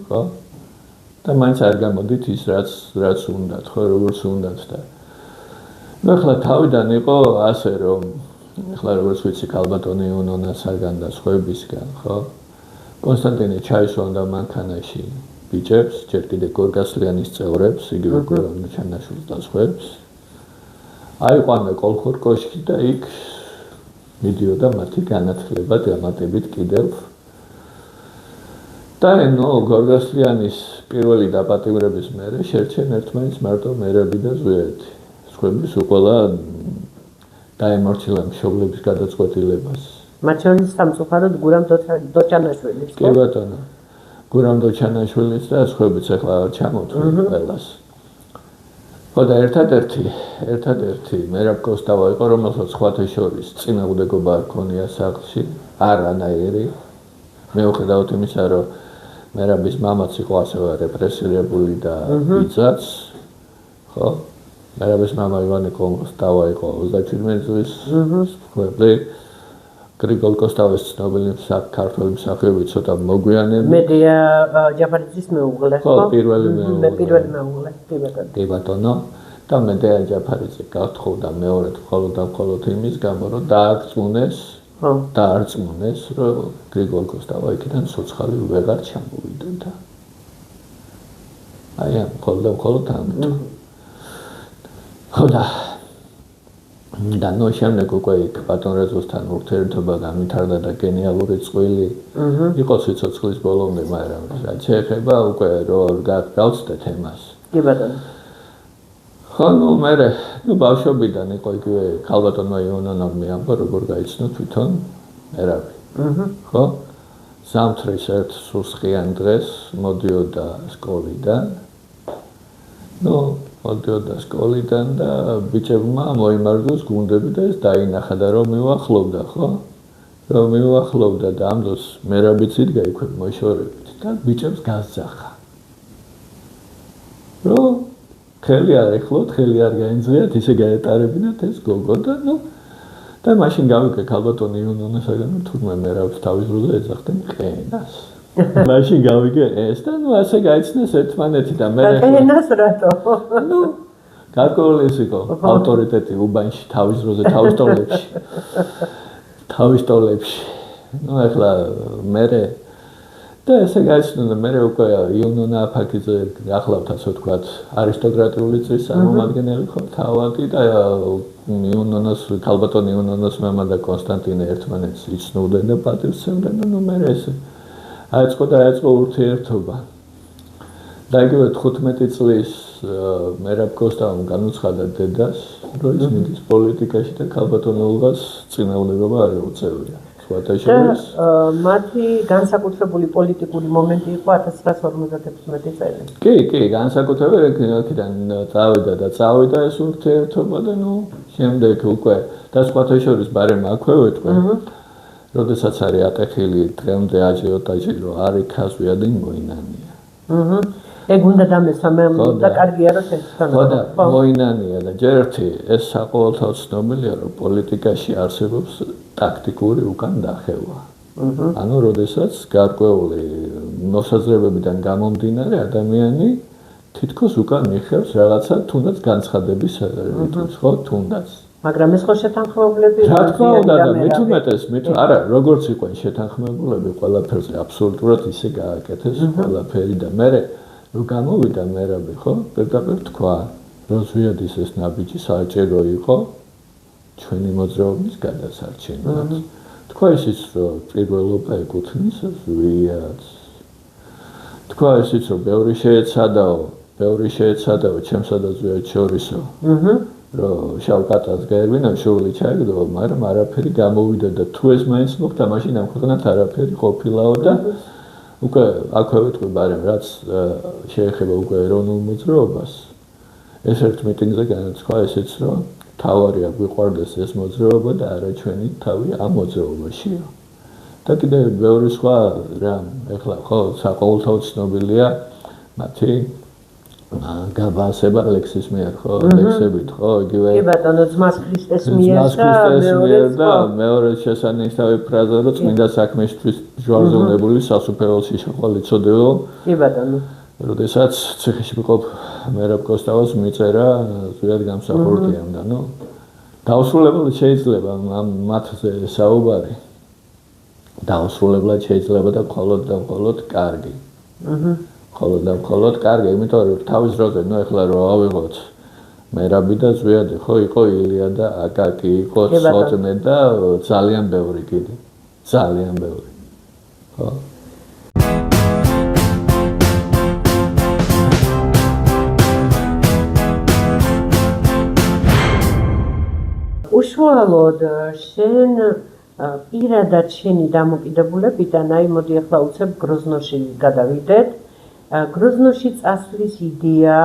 ხო? და მაინც არ გამოდით ის რაც უნდათ, ხო, როგორც უნდათ და ნუ ახლა თავიდან იყო ასე რომ ახლა როგორც ვიცი ქალბატონი უნონასაგან და სხვებისგან, ხო? კონსტანტინე ჩაისვამდა მანქანაში ბიჭებს, ჯერ კიდე გორგასლიანის წევრებს, იგივე გორგასლიანაშვილს და სხვებს. აიყვანა კოლხურ კოშკი და იქ მიდიოდა მათი განათლება დამატებით კიდევ. და ნუ გორგასლიანის პირველი დაპატიმრების მერე შერჩენ ერთმანეთს მარტო მერაბი და ზვიათი. სხვების უყოლა დაემორჩილა მშობლების გადაწყვეტილებას. მათ შორის სამწუხაროდ გურამ დოჩანაშვილიც. კი ბატონო. გურამ დოჩანაშვილიც და სხვებიც ახლა ჩამოთვლი ყველას. ხო და ერთადერთი მერაბ კოსტავა იყო, რომელსაც სხვათა შორის წინააღმდეგობა არ ქონია სახლში, არანაირი. მიუხედავად იმისა, რომ მერაბის მამაც იყო ასევე რეპრესირებული და იწაც. ხო? მერაბის მამა ივანე კოსტავა იყო 37 წლის მფლობელი. გრიგოლ კოსტავის ცნობილი ქართველი მსახიობი ცოტა მოგვიანებით. მედია ჯაფარიძის მეუღლე, ხო? პირველი მეუღლე, კი ბატონო. და მედია ჯაფარიძე გათხოვდა მეორედ მხოლოდ იმის გამო, რომ დაარწმუნეს, რომ გრიგოლ კოსტავა იქიდან ცოცხალი ვეღარ ჩამოვიდა და აი ამ მხოლოდ ამიტომ. ხო და ნუ შემდეგ უკვე იქ ბატონ რეზოსთან ურთიერთობა გამithარდა და გენიალური წყვილი იყო სიცოცხლის ბოლომდე, მაგრამ რაც შეეხება უკვე რომ გავცდეთ ემას. კი ბატონო. ხო, ნუ ბავშვობიდან იყო იგივე ქალბატონმა იონანამ მიამბა, როგორ გაიცნო თვითონ მერაბი. ხო? ზამთრის ერთ სუსხიან დღეს მოდიოდა სკოლიდან. მოდიოდა სკოლიდან და ბიჭებმა მოიმარჯვეს გუნდები და ეს დაინახა და რომ მიუახლოვდა, ხო? რომ მიუახლოვდა და ამ დროს მერაბიც იდგა იქვე მოშორებით და ბიჭებს გასძახა. რომ ხელი არ ეხლოთ, ხელი არ გაინძღიათ, ისე გაეტარებინათ ეს გოგო და მაშინ გავიგე ქალბატონი იონონასაგან თურმე მერაბს თავის დროზე ეძახდნენ ყენას. მაშინ გავიგე ეს და ასე გაიცნეს ერთმანეთი და მე ყენას რატო? გარკვეული ის იყო ავტორიტეტი უბანში თავის დროზე თავის ტოლებში. ახლა მე და ესე გაიცნო და მე უკვე იონონა აფაკიძე ახლავთ ასე ვთქვათ არისტოკრატიული წრის წარმომადგენელი ხო თავადი და იონონას ქალბატონი იონონას მამა და კონსტანტინე ერთმანეთს იცნობდნენ და პატივს სცემდნენ და მე ესე აეწყო ურთიერთობა. და იგივე 15 წლის მერაბ კოსტავამ განუცხადა დედას, რომ ის მიდის პოლიტიკაში და ქალბატონ ოლღას წინააღმდეგობა არ ეუწევია. მათი განსაკუთრებული პოლიტიკური მომენტი იყო 1956 წელი. კი, განსაკუთრებული იქიდან წავიდა ეს ურთიერთობა და შემდეგ უკვე და სხვათა შორის ბარემ აქვე ვეთქვე. როდესაც არის ატეხილი დღემდე აჟიოტაჟი, რომ არ იქაზვიადინ მოინანია. ეგ უნდა დამესვა მე და კარგია რომ შეცდომა. ხო და მოინანია და ჯერ ერთი ეს საყოველთაოდ ცნობილია, რომ პოლიტიკაში არსებობს ტაქტიკური უკან დახევა. ანუ როდესაც გარკვეული მოსაზრებებიდან გამომდინარე ადამიანი თითქოს უკან მიხევს რაღაცა თუნდაც განცხადების რიტმს, ხო, თუნდაც. მაგრამ ეს ხო შეთანხმებულები რა თქმა უნდა და მით უმეტეს, არა, როგორც იყვნენ შეთანხმებულები, ყველაფერზე აბსოლუტურად ისე გააკეთეს ყველაფერი და მე რომ გამოვიდა მერაბი, ხო, პირდაპირ თქვა, რომ ზვიადის ეს ნაბიჯი საჭირო იყო ჩვენი მოძრაობის გადასარჩენად. თქვა ისიც, რომ პირველობა ეკუთვნის ზვიადს. თქვა ისიც, რომ ბევრი შეეცადაო ჩემსა და ზვიადს შორისო. რომ შავკატას გაერვინა შოვლი ჩაიგდო, მაგრამ არაფერი გამოვიდა და თუ ეს მაინც მოხდა, მაშინ ამ ქვეყნად არაფერი ყოფილაო და უკვე აქვე ვიტყვი, მაგრამ რაც შეეხება უკვე ეროვნულ მოძრაობას, ეს ერთ მიტინგზე განაცხადა ისიც, რომ თავარია გვიყვარდეს ეს მოძრაობა და არა ჩვენი თავი ამ მოძრაობაშია. და კიდევ ბევრი სხვა რამ, ეხლა ხო საყოველთაოდ ცნობილია მათი გაბასება ლექსის მიერ, ხო? ლექსებით, ხო? იგივე. კი ბატონო, ძმას ქრისტეს მიერ და მეორე შესანიშნავი ფრაზა, რომ წმინდა საქმისთვის ჯვარზეუნებული სასუფეველში შეყოლი წოდეო. კი ბატონო. როდესაც ციხეში ვიყავ მერაბ კოსტავას მიწერა ზუსტად გამსახურდიამ და ნუ დაუსრულებლად შეიძლება მათზე საუბარი. დაუსრულებლად შეიძლება და მხოლოდ კარგი. მხოლოდ კარგი, იმიტომ რომ თავის დროზე, ნუ ეხლა რომ ავიღოთ მერაბი და ზვიადი, ხო, იყო ილია და აკაკი, იყო ცოტნე და ძალიან ბევრი კიდე. ძალიან ბევრი. ხო. უშუალოდ შენ პირადად შენი დამოკიდებულებიდან, აი მოდი ახლა უცებ გროზნოში გადავიდეთ. გროზნოში წასვლის იდეა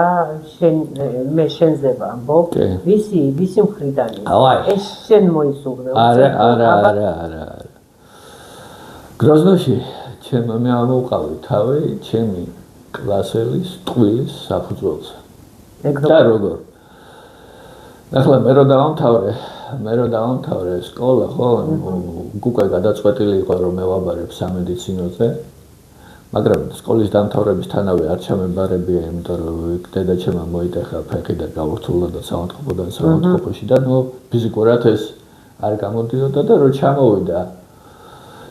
მე შენზე ვამბობ. ვისი მხრიდან ეს შენ მოისურვე? არა. გროზნოში მე ამოვყავი თავი ჩემი კლასელის ტყუილის საფუძველზე. და როგორ? ახლა მე რო დავამთავრე სკოლა, ხო, უკვე გადაწყვეტილი იყო რომ მევაბარებ სამედიცინოზე. მაგრამ სკოლის დამთავრებისთანავე არ ჩამებარებია, იმიტომ რომ დედაჩემმა მოიტეხა ფეხი და გავრცულა და საავადმყოფოდან საავადმყოფოში და ნუ ფიზიკურად ეს არ გამოდიოდა და რო ჩამოვიდა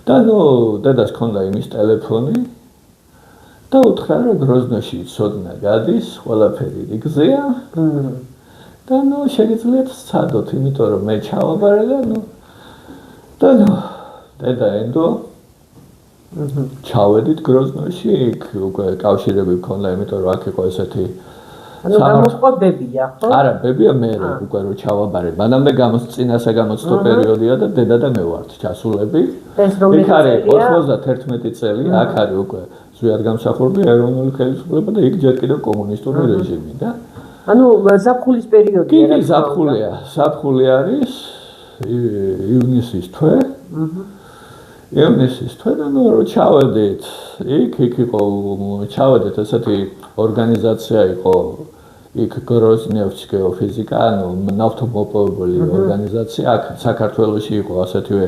და ნუ დედას ჰქონდა იმის ტელეფონი და უთხრა რომ გროზნოში ცოდნა გადის, ყველაფერი რიგზეა და ნუ შეგიძლიათ სცადოთ, იმიტომ რომ მე ჩავაბარე და ნუ დედა ენდო ჩავედით გროზნოში, იქ უკვე კავშირები მქონდა, იმიტომ რომ აქ იყო ესეთი გამოწყო ბებია, ხო? არა, ბებია მე უკვე რო ჩავაბარე. მანამდე წინასა გამოცდო პერიოდია და დედა და მე ვართ ჩასულები. იქ არის 91 წელი, აქ არის უკვე ზვიად გამსახურდი ეროვნული ხელისუფლება და იქ ჯერ კიდევ კომუნისტური რეჟიმი და ანუ ზაფხულის პერიოდია რა. კი, ზაფხული არის ივნისის თვე. ივნისის თვე და ნუ რო ჩავედით, იქ იყო ჩავედით ესეთი ორგანიზაცია იყო იქ გროზნევსკი გეოფიზიკა, ანუ ნავთობმოპოვებული ორგანიზაცია, აქ საქართველოში იყო ასეთივე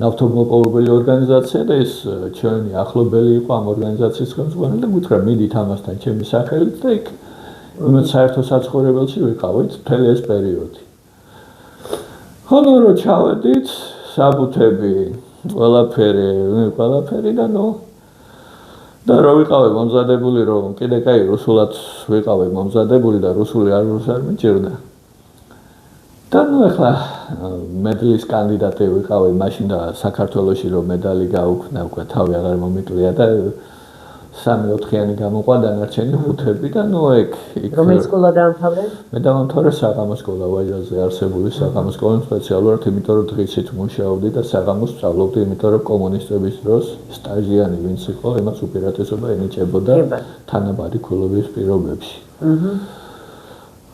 ნავთობმოპოვებული ორგანიზაცია და ეს ჩვენი ახლობელი იყო ამ ორგანიზაციის ხელმძღვანელი და გითხრა მიდით ამასთან ჩემი სახელით და იქ იმათ საერთო საცხოვრებელში ვიყავით მთელი ეს პერიოდი. ხოლო რო ჩავედით, საბუთები ყველაფერი და ნუ და რო ვიყავი მომზადებული, რომ კიდე კაი რუსულად ვიყავი მომზადებული და რუსული არ მიჭირდა. და ნუ ახლა მედლის კანდიდატი ვიყავი, მაშინ და საქართველოში რომ მედალი გაუქმნა, უკვე თავი აღარ მომიკლია და 3-4-იანი გამოყვა დანარჩენი 5-ები და ნუ ეგ რომელი სკოლა დაამთავრე? მე დავამთავრე საღამოს სკოლა, ვაჟაზე არსებული საღამოს სკოლა, სპეციალურად იმიტომ რომ დღისით მუშაობდი და საღამოს სწავლობდი, იმიტომ რომ კომუნისტების დროს სტაჟიანი ვინც იყო, იმას უპირატესობა ენიჭებოდა თანაბარი ქულობის პირობებში.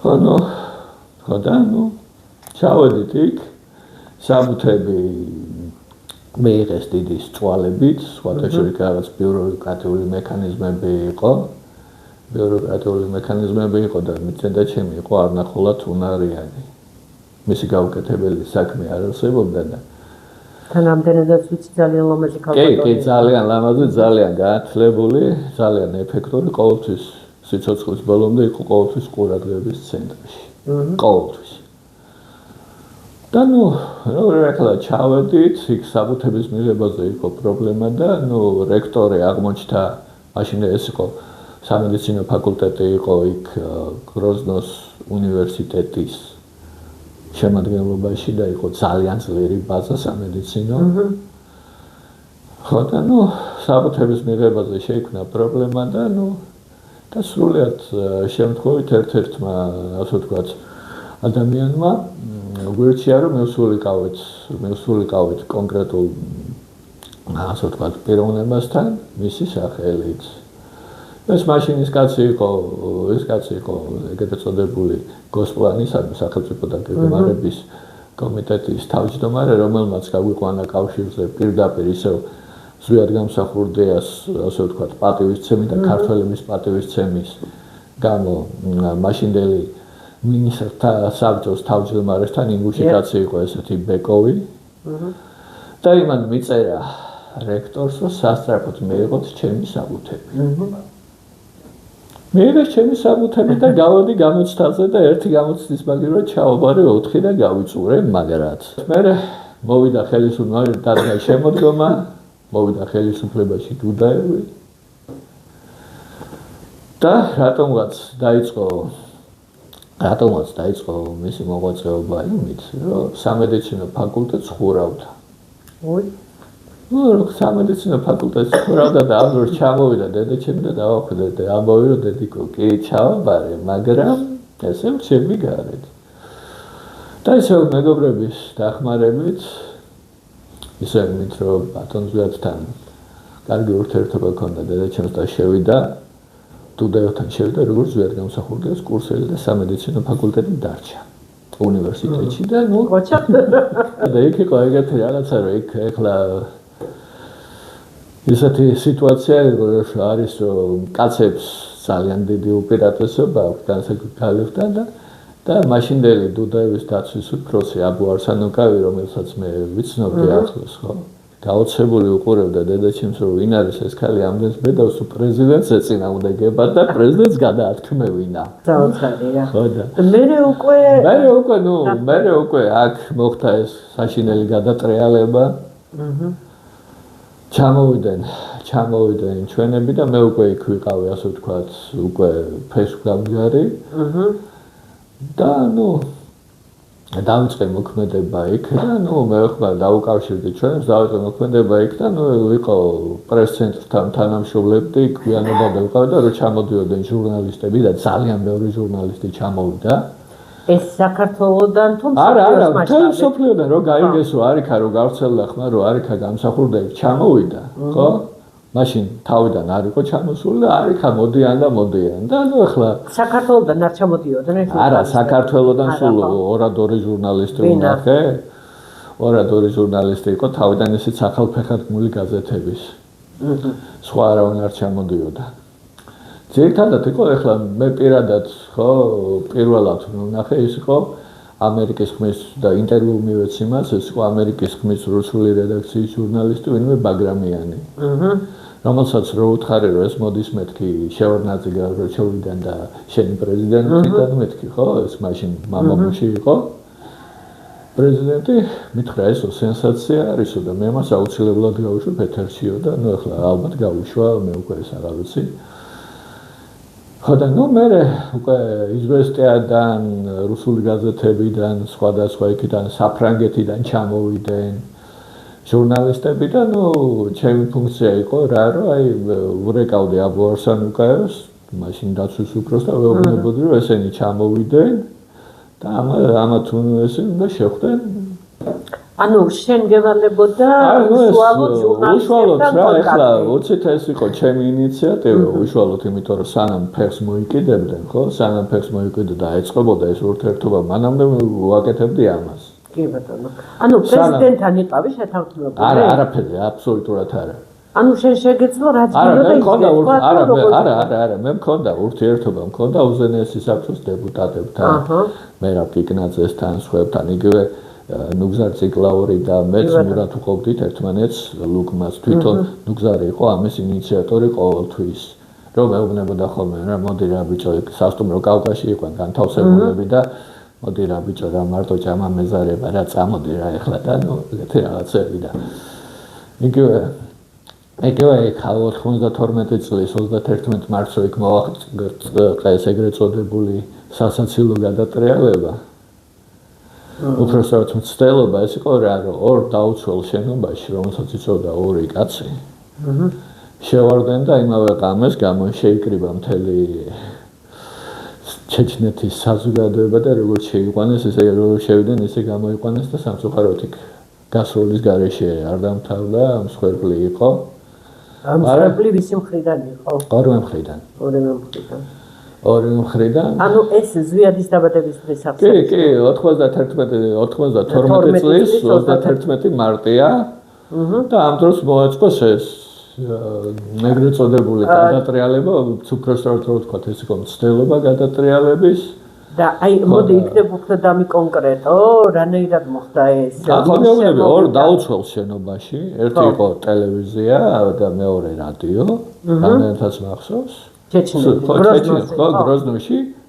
ხო და ნუ ჩავედით იქ, საბუთები მეიღეს დიდი სწვალებით, სხვათა შორის რაღაც ბიუროკრატიული მექანიზმები იყო. და მიწედაჩემი იყო არნახულად უნარიანი. მისი გაუკეთებელი საქმე არ არსებობდა და თანამდენადაც ვიცი ძალიან ლამაზი ქალბატონი. კი, ძალიან ლამაზი, ძალიან გაათლებული, ძალიან ეფექტური, ყოველთვის სიცოცხლის ბოლომდე იყო ყოველთვის ყურადღების ცენტრში. ყოველთვის. და ნუ რა ჩავედით, იქ საბუთების მიღებაზე იყო პრობლემა და ნუ რექტორი აღმოჩნდა, მაშინ ეს იყო სამედიცინო ფაკულტეტი იყო იქ გროზნოს უნივერსიტეტის შემადგენლობაში და იყო ძალიან ძლიერი ბაზა სამედიცინო. ხო და ნუ საბუთების მიღებაზე შეიქმნა პრობლემა და ნუ და სრულიად შემთხვევით ერთ-ერთმა, ასე ვთქვათ, ადამიანმა გვერდშია რომ მევსულიყავით კონკრეტულ ასე ვთქვათ პიროვნებასთან მისი სახელით. ეს მაშინ ის კაცი იყო ეგრეთ წოდებული გოსპლანის სახელმწიფო დაგეგმარების კომიტეტის თავმჯდომარე, რომელმაც გაგვიყვანა კავშირზე პირდაპირ ისევ ზვიად გამსახურდიას, ასე ვთქვათ, პატივისცემი და ქართველების პატივისცემის გამო მაშინდელი მინისტრთა საბჭოს თავმჯდომარესთან ინგუშში კაცი იყო ესეთი ბეკოვი. და იმან მიწერა რექტორს, რომ სასწრაფოდ მეიღოთ ჩემი საბუთები. მეიღეს ჩემი საბუთები და გავადი გამოცდაზე და ერთი გამოცდის მაგივრად ჩავაბარე 4 და გავიწურე მაგრად. მე მოვიდა ხელისუფლება შემოდგომა, მოვიდა ხელისუფლებაში დუდაევი. და რატომღაც დაიწყო მისი მოღვაწეობა იმით, რომ სამედიცინო ფაკულტეტს ხურავდა. სამედიცინო ფაკულტეტს ხურავდა და ამ დროს ჩამოვიდა დედაჩემი და დავახვდა და ამბავი რომ დედიკო კი ჩავაბარე, მაგრამ ესე ვჩები გარეთ. და ისე მეგობრების დახმარებით ისე მით რომ ბატონ ზვიათთან კარგი ურთიერთობა ჰქონდა დედაჩემს და შევიდა დუდაევთან შევიდა როგორც ზვიად გამსახურდიას კურსელი და სამედიცინო ფაკულტეტი დარჩა უნივერსიტეტში და ნუ და იქ იყო ეგეთი რაღაცა რომ იქ ეხლა ისეთი სიტუაცია არის რომ კაცებს ძალიან დიდი უპირატესობა აქვს განსაკუთრებულად და მაშინდელი დუდაევის დაცვის უფროსი აბუ არსანოკავი რომელსაც მე ვიცნობდი ახლოს ხო გაოცებული უყურებდა დედაჩემს რომ ვინ არის ეს ქალი ამდენს ბედავს თუ პრეზიდენტს ეწინააღმდეგება და პრეზიდენტს გადაათქმევინა. საოცარია. ხო და მე უკვე აქ მოხდა ეს საშინელი გადატრიალება. ჩამოვიდნენ ჩვენები და მე უკვე იქ ვიყავი ასე ვთქვათ უკვე ფესვგამგარი. და ნუ დავიწყე მოქმედება იქ და ნუ მე ხმა დაუკავშირდი ჩვენებს დავიწყე მოქმედება იქ და ნუ იყო პრეს-ცენტრთან თანამშრომლები გვიანობა დავყავდა და რომ ჩამოდიოდნენ ჟურნალისტები და ძალიან ბევრი ჟურნალისტი ჩამოვიდა ეს საქართველოსდან თუ მსოფლიოდან რომ გაიგეს რომ არიქა რომ გავრცელდა ხმა რომ არიქა გამსახურდა იქ ჩამოვიდა ხო მაშინ თავიდან არ იყო ჩამოსული და არიქა მოდიან და ნუ ახლა საქართველოსდან არ ჩამოდიოდნენ არა საქართველოსდან სულ ორადორი ჟურნალისტი უნახე ორადორი ჟურნალისტი იყო თავიდან ისიც ახალფეხადმული გაზეთების სხვა არავინ არ ჩამოდიოდა ძირითადად იყო ახლა მე პირადად ხო პირველად ვნახე ის იყო ამერიკის ხმის და ინტერვიუ მივეცი მას ეს იყო ამერიკის ხმის რუსული რედაქციის ჟურნალისტი ვინმე ბაგრამიანი რომელსაც რო უთხარი რომ ეს მოდის მეთქი შევარდნაძე გარჩევიდან და შენი პრეზიდენტიდან მეთქი ხო ეს მაშინ მამამუში იყო პრეზიდენტი მითხრა ესო სენსაცია არისო და მე მას აუცილებლად გავუშვებ ეთერშიო და ნუ ახლა ალბათ გავუშვა მე უკვე ეს აღარ ვიცი ხო და ნუ მე უკვე იზვესტიადან რუსული გაზეთებიდან სხვადასხვა იქიდან საფრანგეთიდან ჩამოვიდნენ ჟურნალისტები და ნუ ჩემი ფუნქცია იყო რა რომ აი ვრეკავდი აბუ არსანუკაევს მაშინ დაცვის უფროსს და ვეუბნებოდი რომ ესენი ჩამოვიდნენ და ამათ ესენი უნდა შეხვდნენ ანუ შენ გევალებოდა უშუალოდ რა ეხლა უცით ეს იყო ჩემი ინიციატივა უშუალოდ იმიტომ რომ სანამ ფეხს მოიკიდებდნენ ხო სანამ ფეხს მოიკიდე და ეწყებოდა ეს ურთიერთობა მანამდე ვაკეთებდი ამას კი ბატონო ანუ პრეზიდენტთან იყავი შეთანხმებული არა არაფერი აბსოლუტურად არა ანუ შენ შეგეძლო რაც გინდა არა მე მქონდა ურთიერთობა მქონდა უზენაესი საბჭოს დეპუტატებთან მერაბ კიკნაძესთან სხვებთან იგივე ნუგზარ ციკლაური და მეც მურათ უყობდით ერთმანეთს ლუკმას თვითონ ნუგზარი იყო ამის ინიციატორი ყოველთვის რომ მეუბნებოდა ხოლმე რა მოდი რა ბიჭო სასტუმრო კავკასში იყვნენ განთავსებულები და მოდი რა ბიჭო რა მარტო ჭამა მეზარება რა წამოდი რა ეხლა და ნუ ეგეთი რაღაცები და იგივე 92 წლის 31 მარტს იქ მოახერხა ეს ეგრეთ წოდებული სასაცილო გადატრიალება უпроსტად მცდელობა ეს იყო რა რომ ორ დაუცველ შენობაში რომელსაც იწოდა ორი კაცი შევარდნენ და იმავე ყამეს გამო შეიკრიბა მთელი ჩეჩნეთის საზოგადოება და როგორც შეიყვანეს ესე რომ შევიდნენ ესე გამოიყვანეს და სამწუხაროდ იქ გასროლის გარეშე არ დამთავრდა მსხვერპლი იყო მსხვერპლი ვისი მხრიდან იყო ორივე მხრიდან ორივე მხრიდან ანუ ეს ზვიადის დაბადების დღის აღსანიშნავად კი 92 წლის 31 მარტია და ამ დროს მოაწყოს ეს ეგრეთ წოდებული გადატრიალება, უფრო სწორად ვთქვათ, ეს იყო მცდელობა გადატრიალების და აი მოდი იქნებ უფრო დამიკონკრეტო, რანაირად მოხდა ეს? ახალგაზრდები ორ დაუცველ შენობაში, ერთი იყო ტელევიზია და მეორე რადიო, რამდენადაც მახსოვს.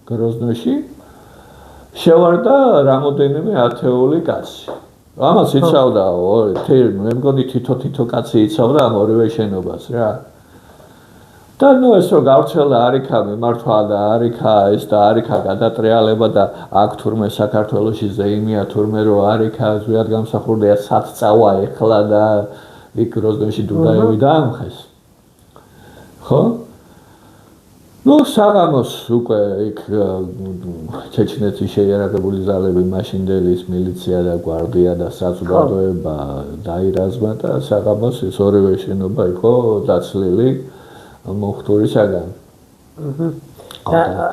გროზნოში შევარდა რამოდენიმე ათეული კაცი. ამას იცავდა მე მგონი თითო კაცი იცავდა ამ ორივე შენობას რა. და ნუ ეს რომ გავრცელდა არიქა მიმართვა და არიქა ეს და არიქა გადატრიალება და აქ თურმე საქართველოში ზეიმია თურმე რომ არიქა ზვიად გამსახურდია სად წავა ეხლა და იქ გროზნოში დუდაევი დაამხეს. ხო? ნუ საღამოს უკვე იქ ჩეჩნეთის შეიარაღებული ზალები მაშინდელის მილიცია და გვარდია და საზოგადოება დაირაზმა და საღამოს ეს ორივე შენობა იყო დაცლილი მოხტურისაგან.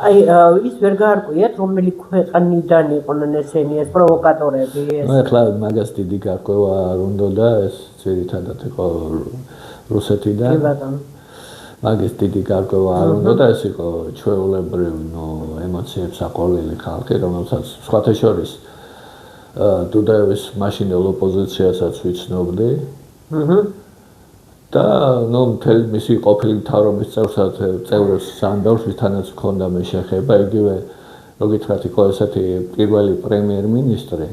აი ის ვერ გაარკვიათ რომელი ქვეყნიდან იყვნენ ესენი ეს პროვოკატორები ეს? ნუ ეხლა მაგას დიდი გარკვევა არ უნდა ეს ძირითადად იყო რუსეთიდან. კი ბატონო. მაგის დიდი გარკვევა არ უნდა და ეს იყო ჩვეულებრივ ემოციებს აყოლილი ხალხი, რომელსაც სხვათა შორის დუდაევის მაშინდელ ოპოზიციასაც ვიცნობდი. და მთელი მისი ყოფილი მთავრობის წევრებს სანდავს ვისთანაც მქონდა მე შეხება, იგივე რო გითხრათ იყო ესეთი პირველი პრემიერ-მინისტრი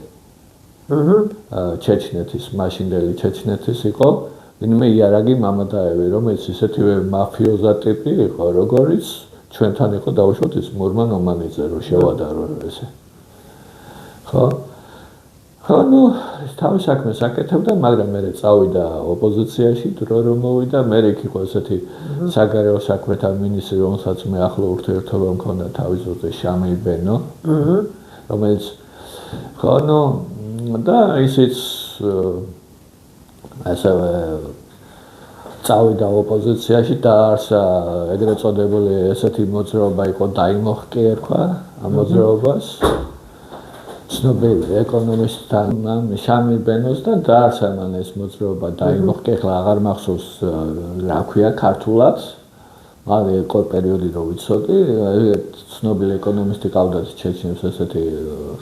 ჩეჩნეთის, მაშინდელი ჩეჩნეთის იყო ვინმე იარაგი მამადაევი, რომელიც ისეთივე მაფიოზა ტიპი იყო, როგორც ჩვენთან იყო დაუშვათ ის მურმან ომანიძე, რო შევადარო ესე. ხო? ხო, ნუ თავის საქმეს აკეთებდა, მაგრამ მე წავიდა ოპოზიციაში, დრო რომ მოვიდა, მე იქ იყო ესეთი საგარეო საქმეთა მინისტრი, რომელსაც მე ახლო ურთიერთობა მქონდა თავის ძე შამილ ბენო, რომელიც ხო, ნუ და ისიც ასევე წავიდა ოპოზიციაში და არსა ეგრეთ წოდებული ესეთი მოძრაობა იყო დაიმოხკი ერქვა ამ მოძრაობას ცნობილი ეკონომისტთან შამილ ბენოსთან დაარსა მან ეს მოძრაობა დაიმოხკი, ახლა აღარ მახსოვს რა ქვია ქართულად, მაგრამ იყო პერიოდი რო ვიცოდი, ცნობილი ეკონომისტი ყავდათ ჩეჩნებს ესეთი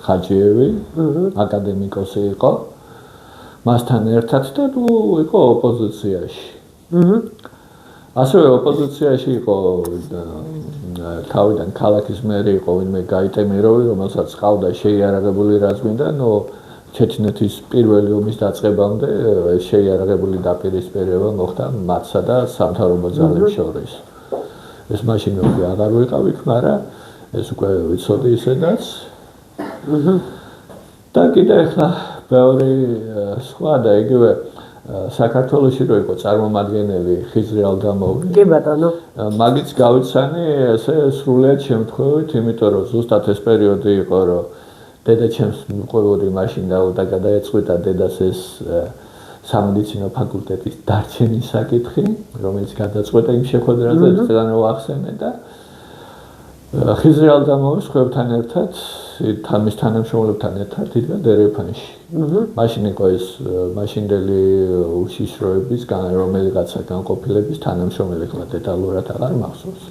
ხაჯიევი, აკადემიკოსი იყო. მასთან ერთად და ნუ იყო ოპოზიციაში. ასევე ოპოზიციაში იყო თავიდან ქალაქის მერი იყო ვინმე გაიტემიროვი, რომელსაც ყავდა შეიარაღებული რაზმი და ნუ ჩეჩნეთის პირველი ომის დაწყებამდე შეიარაღებული დაპირისპირება მოხდა მათსა და სამთავრობო ძალებს შორის. ეს მაშინ უკვე აღარ ვიყავ იქ, მაგრამ ეს უკვე ვიცოდი ისედაც. და კიდე ახლა ბევრი სხვა და იგივე საქართველოში რო იყო წარმომადგენელი ხიზრი ალგამოვი. კი ბატონო. მაგიც გავიცანი ესე სრულიად შემთხვევით, იმიტომ რომ ზუსტად ეს პერიოდი იყო, რომ დედაჩემს მიყოლოდი მაშინ და გადაეწყვიტა დედას ეს სამედიცინო ფაკულტეტის დარჩენის საკითხი, რომელიც გადაწყვეტა იმ შეხვედრაზე, ძალიან ვახსენე და ხიზრი ალგამოვის ხუებთან ერთად მის თანამშრომლებთან ერთად იდგა დერეფანში. მაშინ იყო ეს მაშინდელი უშიშროების რომელიღაცა განყოფილების თანამშრომელი, ხლა დეტალურად აღარ მახსოვს.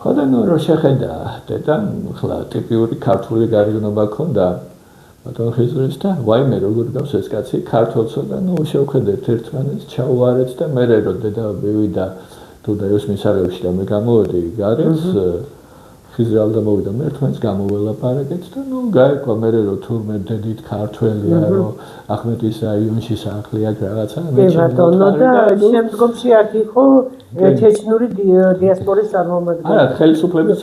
ხო და ნუ რო შეხედა დედამ, ხლა ტიპიური ქართული გარიგნობა ჰქონდა ბატონ ხიზრის და ვაიმე როგორ გავს ეს კაცი ქართულსა და ნუ შევხედეთ ერთმანეთს, ჩაუვარეთ და მე რო დედა მივიდა დუდაევის მისაღებში და მე გამოვედი გარეთ ხიზრი ალგამოვიდა მე ერთმანეთს გამოველაპარაკეთ და ნუ გაეკვა მე რომ თურმე დედით ქართველია რომ ახმეტის რაიონში სახლი აქვს რაღაცა მე ბატონო და შემდგომში აქ იყო ჩეჩნური დიასპორის წარმომადგენელი. არა, ხელისუფლების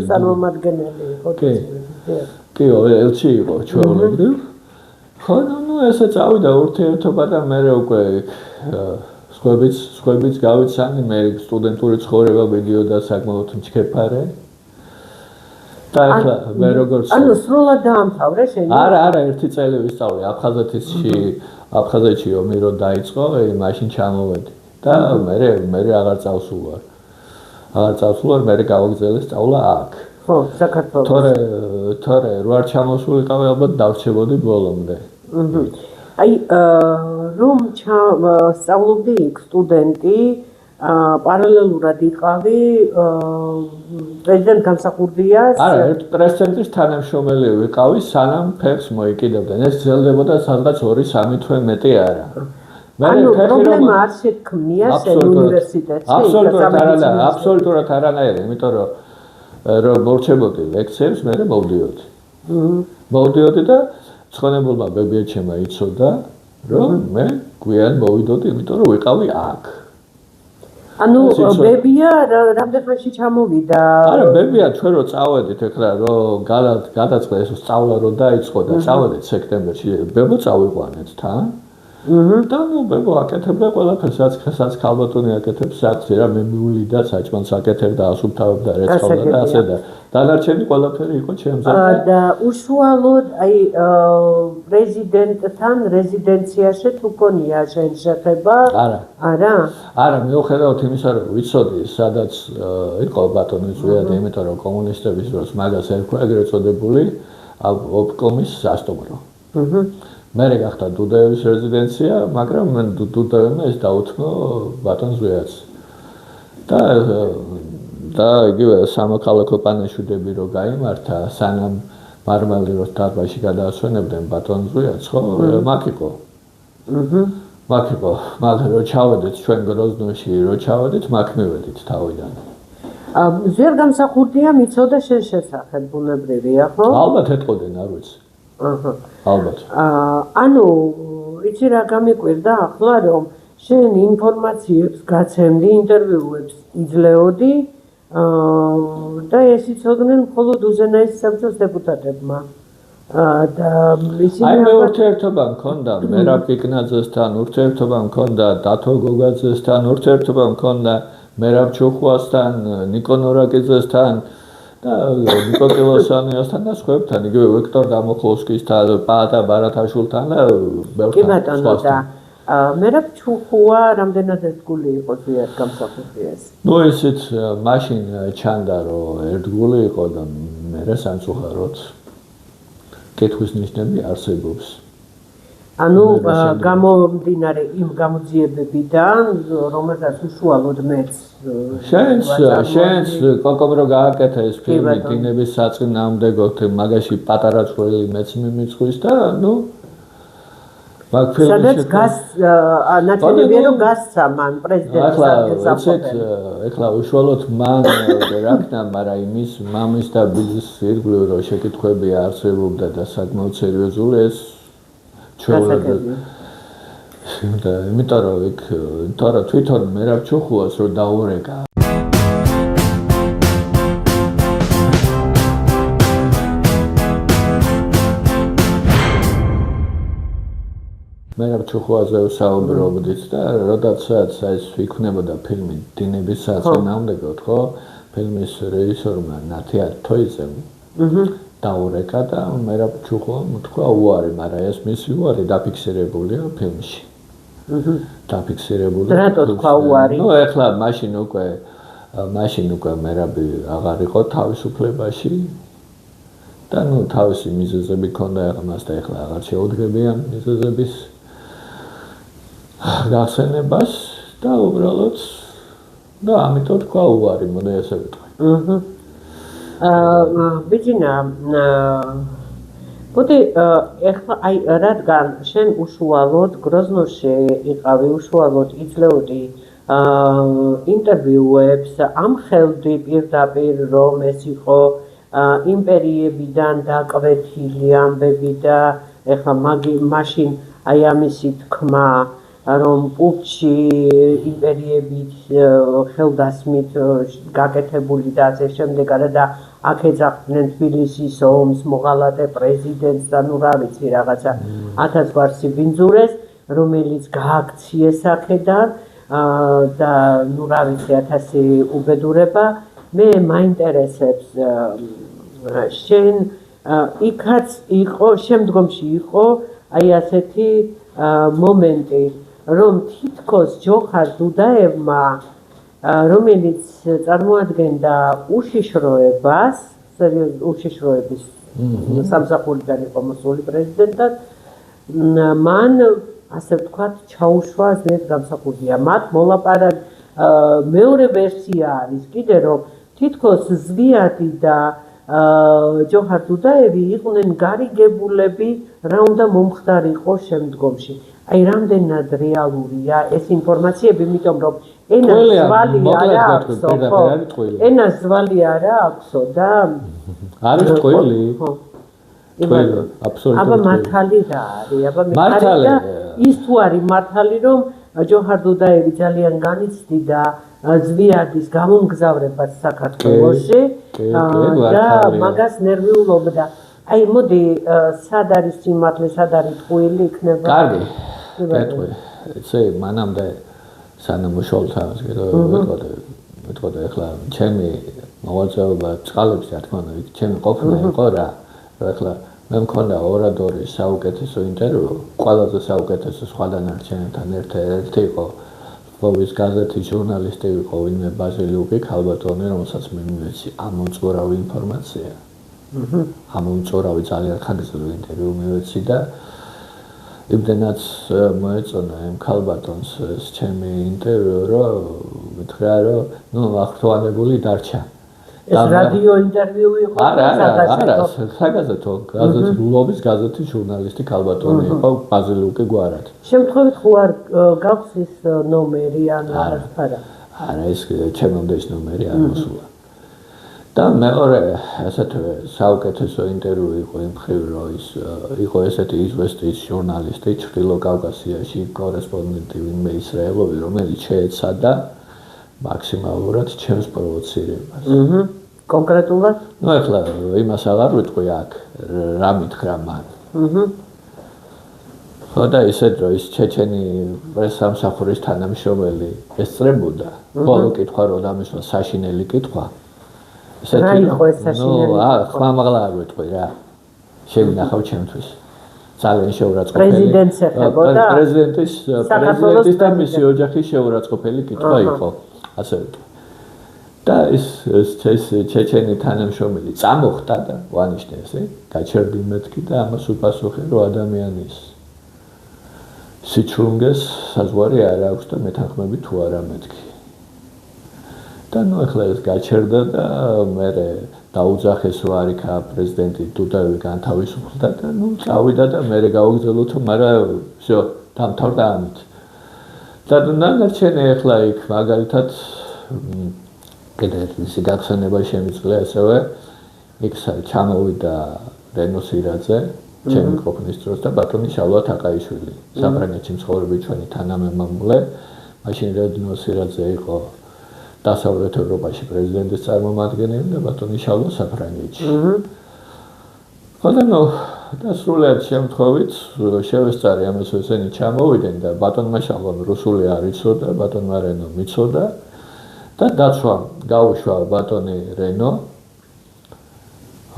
წარმომადგენელი იყო. კი, ელჩი იყო ჩვეულებრივ. ხო, ნუ ესე წავიდა ურთიერთობა და მე უკვე სხვებიც გავიცანი, მე სტუდენტური ცხოვრება მიდიოდა საკმაოდ მჩქეფარე. და ახლა მე როგორც ანუ სრულად დაამთავრე შენი? არა, ერთი წელი ვისწავლე აფხაზეთში ომი რო დაიწყო, მაშინ ჩამოვედი. და მე აღარ წავსულვარ. მე გავაგზავნე სწავლა აქ. ხო, საქართველოს. თორე რო არ ჩამოსულიყავი, ალბათ დავრჩებოდი ბოლომდე. აი რომ სწავლობდი იქ სტუდენტი პარალელურად იყავი პრეზიდენტ გამსახურდიას არა ერთ პრეზიდენტის თანამშრომელი ვიყავი სანამ ფეხს მოიკიდებდნენ ეს ძლდებოდა სადღაც 2-3 თვე მეტი არა ანუ პრობლემა არ შექმნია შენ უნივერსიტეტში აბსოლუტურად არანაირი იმიტომ რომ მორჩებოდი ლექციებს მე მოვდიოდი და ცხონებულმა ბებიაჩემმა იცოდა რომ მე გვიან მოვიდოდი იმიტომ რომ ვიყავი აქ ანუ ბებია რამდენხანში ჩამოვიდა არა ბებია ჩვენ რო წავედით ეხლა რომ გადაწყდა ეს სწავლა რო დაიწყო და წავედით სექტემბერში ბებო წავიყვანეთ თან და ნუ ბებო აკეთებდა ყველაფერს რაც ქალბატონი აკეთებს საქმე რა მე მივლიდა საჭმელს აკეთებდა ასუფთავებდა რეცხავდა და ასე და დანარჩენი ყველაფერი იყო ჩემზე და უშუალოდ აი პრეზიდენტთან რეზიდენციაში თუ გქონია შენ შეხება არა მიუხედავად იმისა რომ ვიცოდი სადაც იყო ბატონი ზვიადი იმიტომ რომ კომუნისტების დროს მაგას ერქვა ეგრეთ წოდებული ობკომის სასტუმრო მე გახდა დუდაევის რეზიდენცია მაგრამ მე დუდაევმა ეს დაუთმო ბატონ ზვიადს და იგივე სამოქალაქო პანაშვიდები რო გაიმართა სანამ მარმალი რო დარბაზში გადაასვენებდნენ ბატონ ზვიადს ხო მაგ იყო მაგ რო ჩავედით ჩვენ გროზნოში რო ჩავედით მაგ მივედით თავიდან ზვიად გამსახურდია მიცოდა შენ შესახებ ბუნებრივია ხო ალბათ ეთყოდნენ არ ვიცი ალბათ ანუ იცი რა გამიკვირდა ახლა რომ შენ ინფორმაციებს გაცემდი ინტერვიუებს იძლეოდი და ეს იცოდნენ მხოლოდ უზენაეს საბჭოს დეპუტატებმა და ისინი მე ურთიერთობა მქონდა მერაბ კიკნაძესთან ურთიერთობა მქონდა დათო გოგაძესთან ურთიერთობა მქონდა მერაბ ჩუხუასთან ნიკო ნორაკიძესთან და ნიკო კილოსანიასთან და სხვაებთან იგივე ვიქტორ დამოხლოვსკისთან პაატა ბარათაშვილთან და კი ბატონო და მერაბ ჩუხუა რამდენად ერთგული იყო ზვიად გამსახურდიას ნუ ისიც მაშინ ჩანდა რომ ერთგული იყო და მე სამწუხაროდ კითხვის ნიშნები არსებობს ანუ გამომდინარე იმ გამოძიებებიდან რომელსაც უშუალოდ მეც შენს კოკომ რო გააკეთა ეს ფილმი დინების საწინააღმდეგო მაგაში პატარა წვლილი მეც მიმიწყვის და ნუ სადაც გას ნაცნობია რომ გასცა მან პრეზიდენტის ადგილსამყოფელი ეხლა უშუალოდ მან რაკნა მაგრამ იმის მამის და ბიძის ირგვლივ რო შეკითხვები არსებობდა და საკმაოდ სერიოზული ეს და იმიტომ რომ იქ თვითონ მერაბ ჩუხუას რო დაურეკა მერაბ ჩუხუაზე ვსაუბრობდით და როდესაც ეს იქნებოდა ფილმი დინების საწინააღმდეგოდ ხო ფილმის რეჟისორმა ნათია თოიძემ დაურეკა და მერაბ ჩუხუამ თქვა უარი მაგრამ ეს მისი უარი დაფიქსირებულია ფილმში დაფიქსირებული რატო თქვა უარი ნუ ეხლა მაშინ უკვე მერაბი აღარ იყო თავისუფლებაში და ნუ თავისი მიზეზები ქონდა მას და ეხლა აღარ შეუდგებია მიზეზების გახსენებას და უბრალოდ და ამიტომ თქვა უარი მოდი ესე ვიტყვი ბიჭინა მოდი ეხლა აი რადგან შენ უშუალოდ გროზნოში იყავი უშუალოდ იძლეოდი ინტერვიუებს ამხელდი პირდაპირ რომ ეს იყო იმპერიებიდან დაკვეთილი ამბები და ეხლა მაშინ აი ამისი თქმა რომ პუჩი იმპერიებით ხელდასმით გაკეთებული და ასე შემდეგ და აქ ეძახდნენ თბილისის ომს მოღალატე პრეზიდენტს და ნუ რა ვიცი რაღაცა 1000 გვარსი ბინძურეს რომელიც გააქციეს აქედან და ნუ რა ვიცი 1000 უბედურება მე მაინტერესებს შენ იქაც იყო შემდგომში იყო აი ასეთი მომენტი რომ თითქოს ჯოხარ დუდაევმა რომელიც წარმოადგენდა უშიშროების სამსახურიდან იყო მოსული პრეზიდენტად მან ასე ვთქვათ, ჩაუშვა ზედ გამსახურდია. მათ მოლაპარაკ მეორე ვერსია არის კიდე რომ თითქოს ზვიადი და ჯოჰარ დუდაევი იყვნენ გარიგებულები რა უნდა მომხდარიყო შემდგომში. აი რამდენად რეალურია ეს ინფორმაციები, იმიტომ რომ ენა ზვალი არა აქვსო, ხო? ენა ზვალი არა აქვსო და არის ტყვილი? ტყვილი, აბსოლუტურად. აბა მართალი რა არის? აბა მართალი და ის თუ არის მართალი რომ ჯოჰარ დუდაევი ძალიან განიცდიდა ზვიადის გამომგზავრებას საქართველოში და მაგას ნერვიულობდა. აი მოდი სად არის სიმართლე, სად არის ტყვილი იქნება? კარგი. კეთილი. ესე მანამდე სანამ უშუალოდ ვიტყოდე ახლა ჩემი მოღვაწეობა წყალებში რა თქმა უნდა ჩემი ყოფნა იყო რა ახლა მე მქონდა ორადორის საუკეთესო ინტერვიუ ყველაზე საუკეთესო სხვა დანარჩენებთან ერთ-ერთი იყო ვოვის გაზეთის ჟურნალისტი იყო ვინმე ბაზილიუკი ქალბატონი რომელსაც მე მივეცი ამომწურავი ინფორმაცია ამომწურავი ძალიან ხანგრძლივი ინტერვიუ მივეცი და იმდენად მოეწონა იმ ქალბატონს ეს ჩემი ინტერვიუ რომ მითხრა რომ ნუ აღთვალებული დარჩა ეს რადიო ინტერვიუ იყო არა საგაზეთო გაზეთის გაზეთის ჟურნალისტი ქალბატონი იყო ბაზილიუკი გვარად შემთხვევით ხო არ გაქვს ის ნომერი ან არა არა ეს ჩემამდე ის ნომერი არ მოსულა და მეორე ასეთვე საუკეთესო ინტერვიუ იყო იმ მხრივ რომ ის იყო ესეთი იზვესტის ჟურნალისტი ჩრდილო კავკასიაში კორესპონდენტი ვინმე ისრაელოვი რომელიც შეეცადა მაქსიმალურად ჩემს პროვოცირებას კონკრეტულად ნუ ახლა იმას აღარ ვიტყვი აქ რა მითხრა მან ხო და ისეთ რომ ის ჩეჩენი პრესამსახურის თანამშრომელი ესწრებოდა ბოლო კითხვა რომ დამისვა საშინელი კითხვა რა იყო ეს საშინელი? ხმამაღლა არ ვიტყვი რა. შევინახავ ჩემთვის. ძალიან შეურაცხყოფელი. პრეზიდენტს ეხებოდა? პრეზიდენტის და მისი ოჯახის შეურაცხყოფელი კითხვა იყო. ასე ვიტყვი. და ეს ჩეჩენი თანამშრომელი წამოხტა და ვანიშნე ესე, გაჩერდი მეთქი და ამას უპასუხე რომ ადამიანის სიჩრუნგეს საზღვარი არ აქვს და მეთანხმები თუ არა მეთქი. და ნუ ახლა ეს გაჩერდა და მე დაუძახეს რომ არიქა პრეზიდენტი დუდაევი განთავისუფლდა და ნუ წავიდა და მე გავაგზავნოთ მაგრამ всё დამთავრდა ამით და ნანარჩენი ახლა იქ მაგალითად კიდე ერთი გახსენება შემიძლია ასევე იქ ჩამოვიდა რენო სირაძე ჩემი ყოფნის დროს და ბატონი შალვა თაყაიშვილი საფრანგეთში მცხოვრები ჩვენი თანამემამულე მაშინ რენო სირაძე იყო დასავლეთ ევროპაში პრეზიდენტის წარმომადგენელი და ბატონი შალვა საფრანგეთში. ხოდანო დასრულებით შემთხვევით შევესწარი ამას ესენი ჩამოვიდნენ და ბატონმა შალვამ რუსული არ იცოდა, ბატონმა რენო მიცოდა და დაცვა გაუშვა ბატონი რენო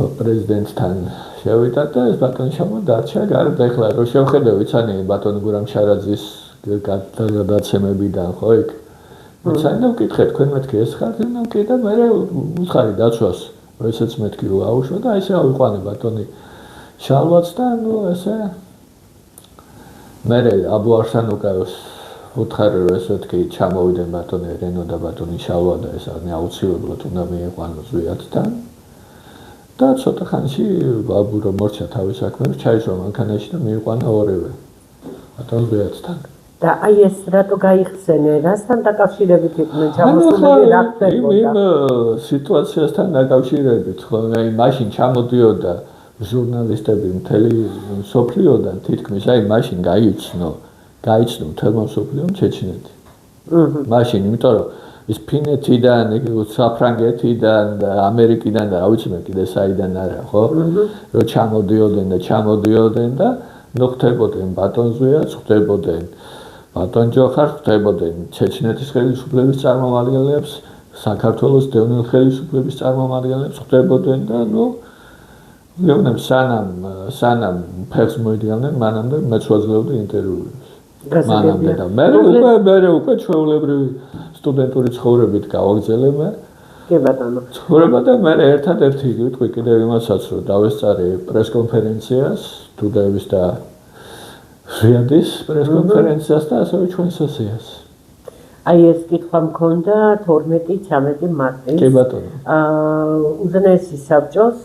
პრეზიდენტთან შევიდა და ეს ბატონი შალვა დარჩა გარეთ ახლა რო შევხედე ვიცანი ბატონი გურამ შარაძის გადაცემებიდან ხო იქ მეცაინდა ვკითხე თქვენ მეთქი ეს ხართ და კიდე მე უთხარი დაცვას რომ ესეც მეთქი რომ აუშვა და ესე ავიყვანე ბატონი შალვაც და ნუ ესე მე აბუ არსანუკაევს უთხარი რომ ესეთქი ჩამოვიდნენ ბატონი რენო და ბატონი შალვა და ეს აუცილებლად უნდა მიიყვანოს ზვიადთან და ცოტა ხანში აბუ რომ მორჩა თავის საქმეებს ჩაიშვა მანქანაში და მიიყვანა ორივე ბატონ ზვიადთან და აი ეს რატო გაიხსენე რასთან დაკავშირებით იყვნენ ჩამოსულები რა ხდებოდა იმ სიტუაციასთან დაკავშირებით ხო აი მაშინ ჩამოდიოდა ჟურნალისტები მთელი სოფლიოდან თითქმის აი მაშინ გაიცნო მთელმა სოფლიომ ჩეჩნეთი მაშინ იმიტომ რომ ის ფინეთიდან საფრანგეთიდან და ამერიკიდან და რა ვიცი მე კიდე საიდან არა ხო რომ ჩამოდიოდნენ და ნუ ხდებოდნენ ბატონ ზვიადს ხდებოდნენ ბატონ ჯოხარ ხდებოდნენ ჩეჩნეთის ხელისუფლების წარმომადგენლებს საქართველოს დევნილ ხელისუფლების წარმომადგენლებს ხდებოდნენ და ნუ ვეუბნებ სანამ ფეხს მოიდგამდნენ მანამდე მეც ვაძლევდი ინტერვიუებს მანამდე და მე უკვე ჩვეულებრივი სტუდენტური ცხოვრებით გავაგზელე მე კი ბატონო ცხოვრება და მე ერთადერთი ვიტყვი კიდევ იმასაც რომ დავესწარი პრესკონფერენციას დუდაევის და ზრიადის პრესკონფერენციას და ასევე ჩვენ სესიას. აი ეს კითხვა მქონდა 12-13 მარტის. კი ბატონო. უზენაესი საბჭოს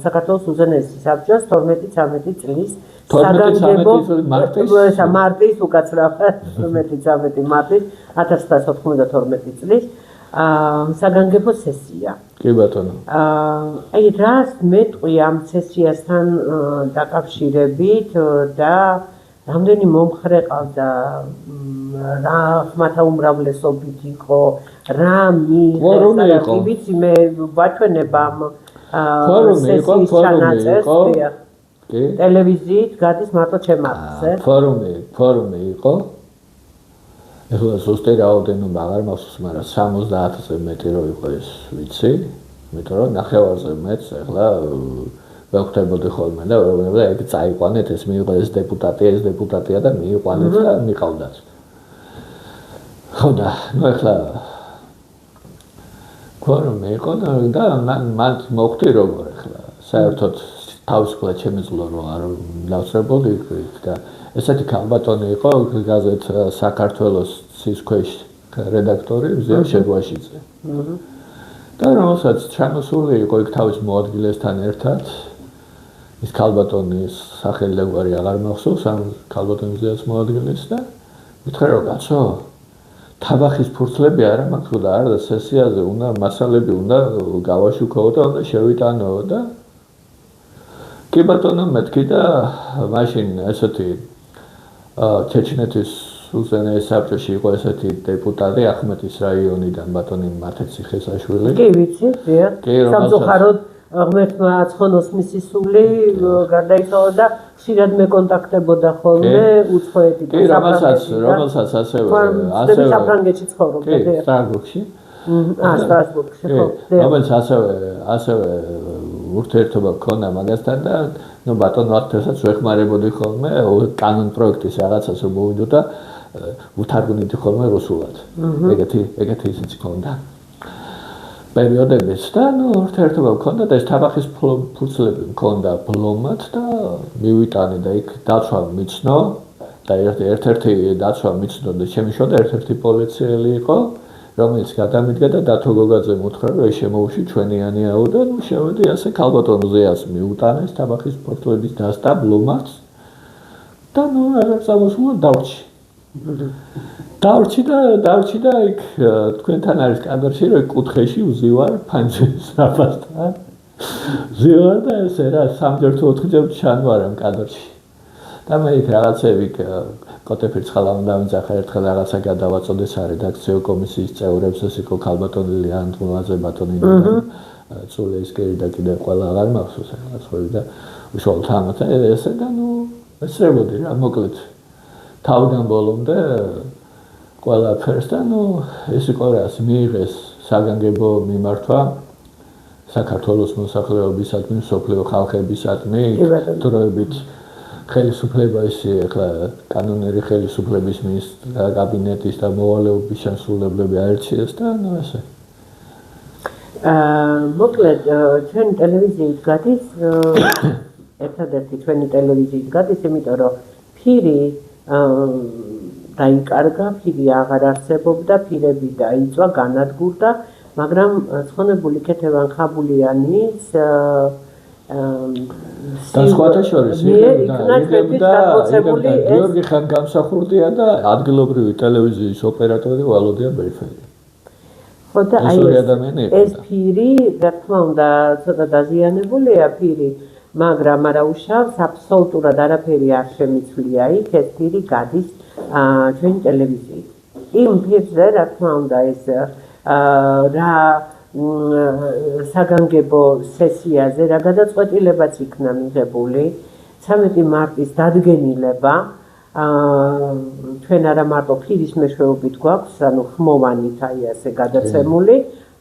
საქართველოს უზენაესი საბჭოს 12-13 წლის 12-13 მარტის უკაცრავ 12-13 მარტის 1992 წლის საგანგებო სესია. კი ბატონო. აი რას მეტყვი ამ სესიასთან დაკავშირებით და რამდენი მომხრე ყავდა რა ხმათა უმრავლესობით იყო რა მიიღეს ვიცი მე ვაჩვენება ამ სესიის ჩანაწერს ტელევიზიით გადის მარტო ჩემ არხზე ფორუმი იყო ეხლა ზუსტი რაოდენობა აღარ მახსოვს მაგრამ 70-ზე მეტი რო იყო ეს ვიცი იმიტომ რომ ნახევარზე მეც ეხლა ვეხვდებოდი ხოლმე და ვეუბნებოდა ეგ წაიყვანეთ ეს მიიღო ეს დეპუტატია და მიიყვანეთ და მიყავდათ ხო და ნუ ეხლა ფორუმი იყო და მან მოხდი როგორ ეხლა საერთოდ თავისუფლად შემეძლო რომ არ დავსრებოდი და ესეთი ქალბატონი იყო გაზეთ საქართველოს ცის ქვეშ რედაქტორი მზია შეგვაშიძე და რომელსაც ჩამოსული იყო იქ თავის მოადგილესთან ერთად ის ქალბატონის სახელი და გვარი აღარ მახსოვს ამ ქალბატონის მზიას მოადგილეს და მითხრა რომ კაცო თაბახის ფურცლები არა მაქვს და არა და სესიაზე უნდა მასალები უნდა გავაშუქო და უნდა შევიტანო და კი ბატონო მეთქი და მაშინ ესეთი ჩეჩნეთის უზენაეს საბჭოში იყო ესეთი დეპუტატი ახმეტის რაიონიდან ბატონი მათეცი ხესაშვილი კი ვიცი სამწუხაროდ ღმერთმა ცხონოს მისი სული გარდაიცვალა და ხშირად მეკონტაქტებოდა ხოლმე უცხოეთით კი რომელსაც ასევე საფრანგეთში ცხოვრობდა კი სტრასბურგში სტრასბურგში ხო რომელსაც ასევე ურთიერთობა გქონდა მაგასთან და ნუ ბატონო აქთესაც ვეხმარებოდი ხოლმე კანონ პროექტის რაღაცას რომ მოვიდოდა უთარგმნიდი ხოლმე რუსულად ეგეთი ისიც გქონდა პერიოდების და ნუ ურთიერთობა გქონდა და ეს თაბახის ფურცლები მქონდა ბლომად და მივიტანე და იქ დაცვა მიცნო და ერთ-ერთი დაცვა მიცნო და შემიშოდა ერთ-ერთი პოლიციელი იყო რომელიც გადამიდგა და დათო გოგაძემ უთხრა რომ ეს შემოუში ჩვენიანიაო და ნუ შევედი ასე ქალბატონ ზეას მიუტანეს თაბახის ფურცლების დასტა ბლომად და ნუ რაღაც ამოსულა დავჭი და იქ თქვენთან არის კადრში რომ კუთხეში ვზივარ ფანჯრის საფასთან ვზივარ და ესე რა 3-4 ჯერ ჩანვარ ამ კადრში და მე იქ რაღაცები კოტეფირცხალა უნდა ვინახე ერთხელ რაღაცა გადავაწოდე სარედაქციო კომისიის წევრებს ეს იყო ქალბატონი ლეანდმულაძე ბატონი ცულეისკერი და კიდე ყველა აღარ მახსოვს რაღაც ხო და უშუალოდ ამათ ესე და ნუ ესრებოდი რა მოკლედ თავიდან ბოლომდე ყველაფერს და ნუ ეს იყო რას მიიღეს საგანგებო მიმართვა საქართველოს მოსახლეობისადმი, მსოფლიო ხალხებისადმი დროებით ხელისუფლება ისე ახლა კანონერი ხელისუფლების მინისტრთა კაბინეტის და მოვალეობის შემსრულებლები აირჩიეს და ნუ ესე მოკლედ ჩვენი ტელევიზიით გადის ერთადერთი ჩვენი ტელევიზიით გადის იმიტომ რომ ფირი დაიკარგა, ფირი აღარ არსებობდა, ფირები დაიწვა, განადგურდა, მაგრამ ცხონებული ქეთევან ხაბულიანის და სხვათა შორის იგებდა გიორგი ხანგამსახურდია და ადგილობრივი ტელევიზიის ოპერატორი ვალოდია ბერფელი. ხო და აი ეს ფირი, რა თქმა უნდა, ცოტა დაზიანებულია ფირი, მაგრამ არა უშავს, აბსოლუტურად არაფერი არ შემიცვლია იქ, ეს ფირი გადის ჩვენი ტელევიზიით. იმ ფირზე, რა თქმა უნდა, ეს რა საგანგებო სესიაზე რა გადაწყვეტილებაც იქნა მიღებული 13 მარტის დადგენილება ჩვენ არა მარტო ფირის მეშვეობით გვაქვს ანუ ხმოვანით აი ასე გადაცემული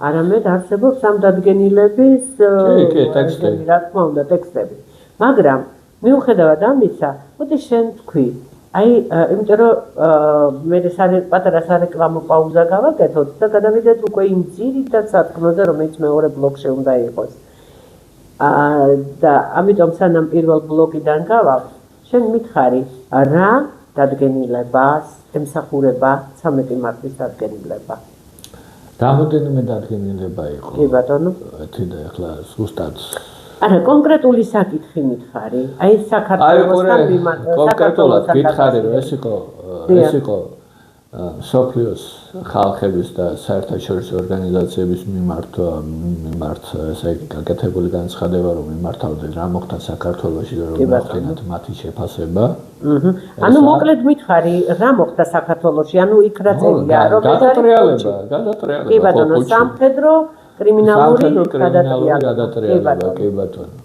არამედ არსებობს ამ დადგენილების ტექსტები რა თქმა უნდა ტექსტები მაგრამ მიუხედავად ამისა მოდი შენ თქვი აი იმიტომ რომ მე პატარა სარეკლამო პაუზა გავაკეთოთ და გადავიდეთ უკვე იმ ძირითად სათქმოზე რომელიც მეორე ბლოკში უნდა იყოს და ამიტომ სანამ პირველ ბლოკიდან გავალ შენ მითხარი რა დადგენილებას ემსახურება 13 მარტის დადგენილება? რამოდენიმე დადგენილება იყო. კი ბატონო. ერთი და ახლა ზუსტად არა, კონკრეტული საკითხი მითხარი. აი საქართველოსთან მიმართ კონკრეტულად გითხარი რომ ეს იყო სოფლიოს ხალხების და საერთაშორისო ორგანიზაციების მიმართ ესე იგი გაკეთებული განცხადება რომ მიმართავდნენ რა მოხდა საქართველოში და რომ მოხდინათ მათი შეფასება. ანუ მოკლედ მითხარი რა მოხდა საქართველოში? ანუ იქ რა წერია რომ გადატრიალება. კი ბატონო, სამხედრო კრიმინალური გადატრიალება. კი ბატონო.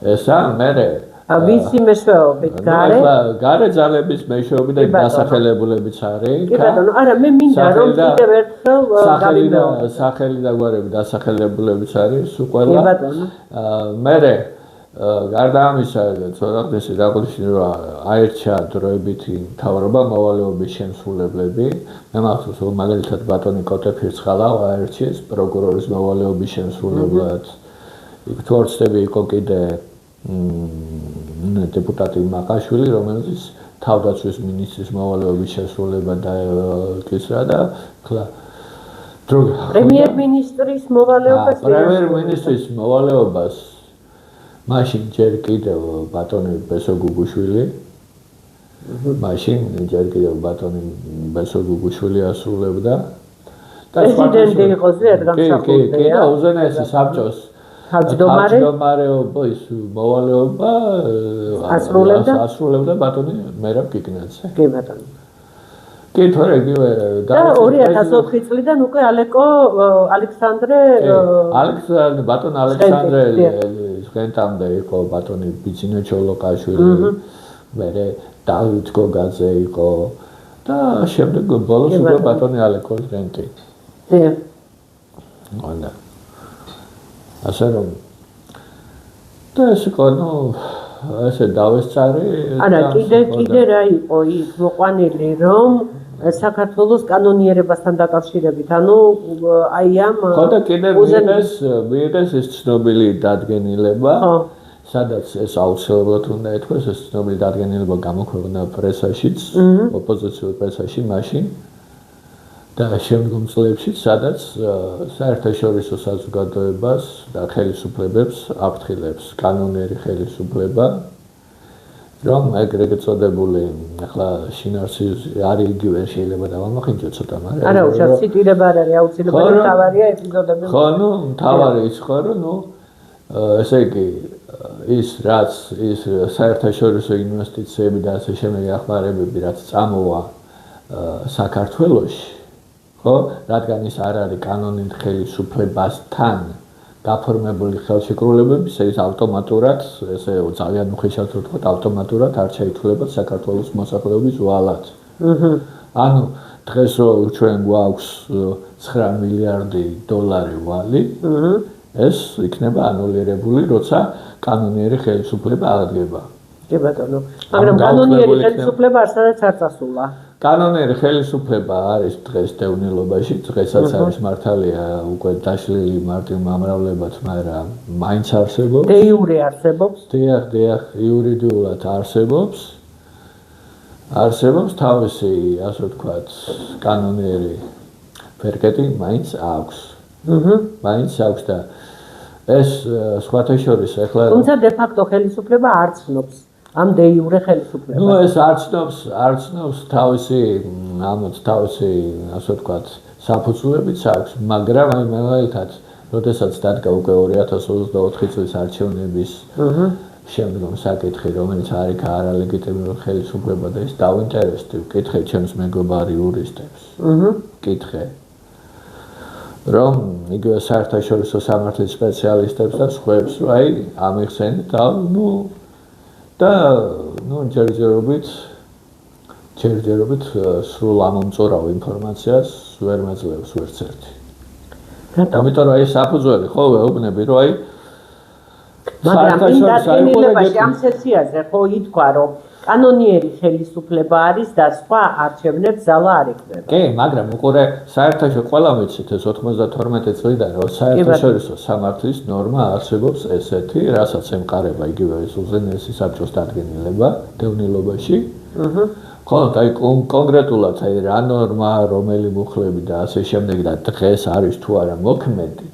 ესა მე ვისი მეშვეობით გარე ძალების მეშვეობით და დასახელებულებიც არის. კი ბატონო, არა მე მინდა რომ კიდევ ერთხელ გავიმეორე. სახელი და გვარები დასახელებულებიც არის ყველა. კი ბატონო. მე გარდა ამისა, ცოტათესი დაგვიჩნია რომ აირჩა დროებითი მთავრობა მოვალეობის შემსრულებლები. მე მახსოვს რომ მაგალითად ბატონი კოტეფირცხალა აირჩიეს პროკურორის მოვალეობის შემსრულებლად. იქ თორცდები იყო კიდე დეპუტატი მაყაშვილი, რომელიც თავდაცვის მინისტრის მოვალეობის შესრულება დაეკისრა და ახლა პრემიერ-მინისტრის მოვალეობას პრემიერ-მინისტრის მოვალეობას მაშინ ჯერ კიდევ ბატონი ბესო გუგუშვილი ასრულებდა და პრეზიდენტი იყო ზედ გამსახურდია. კი და უზენაესი საბჭოს თავმჯდომარეობის მოვალეობა ასრულებდა ბატონი მერაბ კიკნაძე. კი ბატონო. კი თორე იგივე და 2004 წლიდან უკვე ალექსანდრე ბატონ ალექსანდრე ჟღენტამდე იყო ბატონი ბიძინო ჩოლოკაშვილი, მერე დავით გოგაძე იყო და შემდეგ ბოლოს უკვე ბატონი ალეკო ჟღენტი. ანა ასე რომ და ეს იყო ესე დავესწარი. არა, კიდე რა იყო იქ მოყვანილი რომ საქართველოს კანონიერებასთან დაკავშირებით, ანუ აი ამ ხო და კიდე მიიღეს ეს ცნობილი დადგენილება, სადაც ეს აუცილებლად უნდა ეთქვას, ეს ცნობილი დადგენილება გამოქვეყნდა პრესაშიც, ოპოზიციურ პრესაში მაშინ და შემდგომ წლებში, სადაც საერთაშორისო საზოგადოებას და ხელისუფლებებს აფრთხილებს კანონიერი ხელისუფლება, რომ ეგრეთ წოდებული ახლა შინაარსის არის იგივე შეიძლება დავამახინჯო ცოტა, მაგრამ არა, უშავს ციტირება არ არის აუცილებელი, თავარია ეპიზოდები. ხო, თავარი ის ხო, რომ ესე იგი ის რაც ის საერთაშორისო ინვესტიციები და ასე შემდეგი ახმარებები რაც წამოვა საქართველოში, ხო, რადგან ის არ არის კანონიერ ხელისუფლებასთან გაფორმებული ხელშეკრულებები, ეს ავტომატურად, ესე ძალიან უხეშად ვთქვათ, ავტომატურად არ შეითვლება საქართველოს მოსახლეობის ვალად. ანუ დღეს რო ჩვენ გვაქვს 9 მილიარდი დოლარი ვალი, ეს იქნება ანულირებული, როცა კანონიერი ხელისუფლება აღდგება. კი ბატონო. მაგრამ კანონიერი ხელისუფლება არცადაც არ წასულა. კანონიერი ხელისუფლება არის დღეს დევნილობაში, დღესაც არის მართალია უკვე დაშლილი მარტივ მომრავლებად, მაგრამ მაინც არსებობს. დე იურე არსებობს. დიახ, იურიდიულად არსებობს. არსებობს თავისი, ასე ვთქვათ, კანონიერი ფერკეტი მაინც აქვს. მაინც აქვს და ეს სხვათა შორის ახლა თუმცა დე ფაქტო ხელისუფლება არ ცნობს ამ დე იურე ხელისუფლებას. ნუ ეს არ ცნობს თავისი, თავისი, ასე ვთქვათ, საფუძვლებიც აქვს, მაგრამ აი მაგალითად, როდესაც დადგა უკვე 2024 წლის არჩევნების შემდგომ საკითხი, რომელიც არის არალეგიტიმური ხელისუფლება და ის დავინტერესდი, ვკითხე ჩემს მეგობარ იურისტებს. ვკითხე რომ იგივე საერთაშორისო სამართლის სპეციალისტებს და სხვებს, რომ აი ამიხსენეთ და ჯერჯერობით სრულ ამომწურავ ინფორმაციას ვერ მაძლევს ვერც ერთი. ამიტომ რომ აი საფუძველი ხო ვეუბნები, რომ აი მაგრამ იმ დადგენილებაში ამ სესიაზე ხო ითქვა, რომ კანონიერი ხელისუფლება არის და სხვა არჩევნებს ძალა არ ეკნება. კი, მაგრამ უყურე, საერთაშორისო ყველა ვიცით ეს 92 წლიდან რომ საერთაშორისო სამართლის ნორმა არსებობს ესეთი, რასაც ემყარება იგივე ეს უზენაესი საბჭოს დადგენილება დევნილობაში. ხოლო აი კონკრეტულად აი რა ნორმა, რომელი მუხლები და ასე შემდეგ და დღეს არის თუ არა მოქმედი.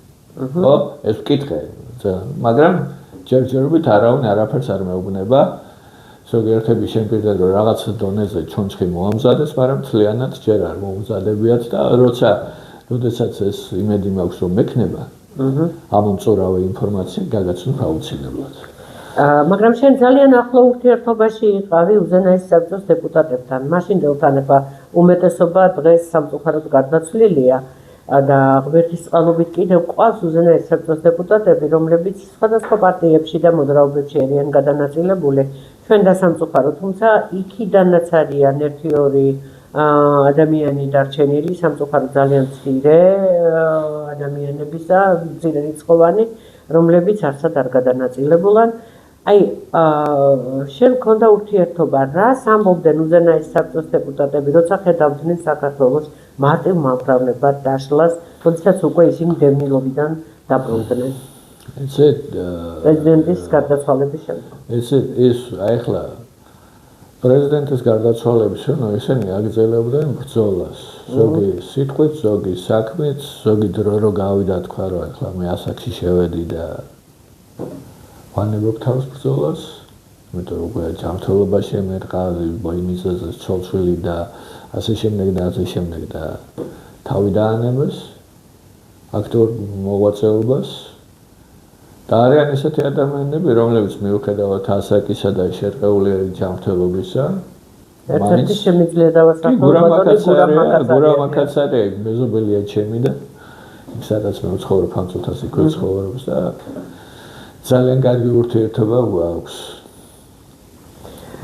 ხო, ეს ვკითხე, მაგრამ ჯერჯერობით არავინ არაფერს არ მეუბნება. ზოგიერთები შემპირდა რომ რაღაც დონეზე ჩონჩხი მოამზადეს, მაგრამ მთლიანად ჯერ არ მოუმზადებიათ და როდესაც ეს იმედი მაქვს რომ მექნება, ამომწურავი ინფორმაცია გაგაცნო აუცილებლად. მაგრამ შენ ძალიან ახლო ურთიერთობაში იყავი უზენაეს საბჭოს დეპუტატებთან. მაშინდელთან უმეტესობა დღეს სამწუხაროდ გარდაცვლილია და ღმერთის წყალობით კიდევ ყავს უზენაეს საბჭოს დეპუტატები, რომლებიც სხვადასხვა პარტიებში და მოძრაობებში არიან გადანაწილებული. ჩვენ და სამწუხაროდ, თუმცა იქიდანაც არიან 1-2 ადამიანი დარჩენილი, სამწუხაროდ ძალიან მცირე ადამიანების და მცირე რიცხოვანი, რომლებიც არსად არ გადანაწილებულან. აი, შენ გქონდა ურთიერთობა, რას ამბობდნენ უზენაეს საბჭოს დეპუტატები, როცა ხედავდნენ საქართველოს მარტივ მომხრეებად დაშლას, როდესაც უკვე ისინი დევნილობიდან დაბრუნდნენ. პრეზიდენტის გარდაცვალების შემდეგ. ეს ახლა პრეზიდენტის გარდაცვალების შემდეგ ისინი აგრძელებდნენ ბრძოლას. ზოგი სიტყვით, ზოგი საქმით, ზოგი დრო რო გავიდა თქვა რომ ახლა მე ასაკში შევედი და ვანებობ თავს ბრძოლას. იმიტომ რომ უკვე ჯანმრთელობაში მერყავი, იმისაზე ცოლშვილი და ასე შემდეგ და ასე შემდეგ და თავი დაანებეს აქტიურ მოღვაწეობას. და არიან ისეთი ადამიანები, რომლებიც მიუხედავად ასაკისა და შერყეული ჯანმრთელობისა, ერთ-ერთი შემიძლია დავასახელო გურამაკაცარია, მეზობელია ჩემი და სადაც მე ვცხოვრობ ფანწუთას იქ ვცხოვრობს და ძალიან კარგი ურთიერთობა გვაქვს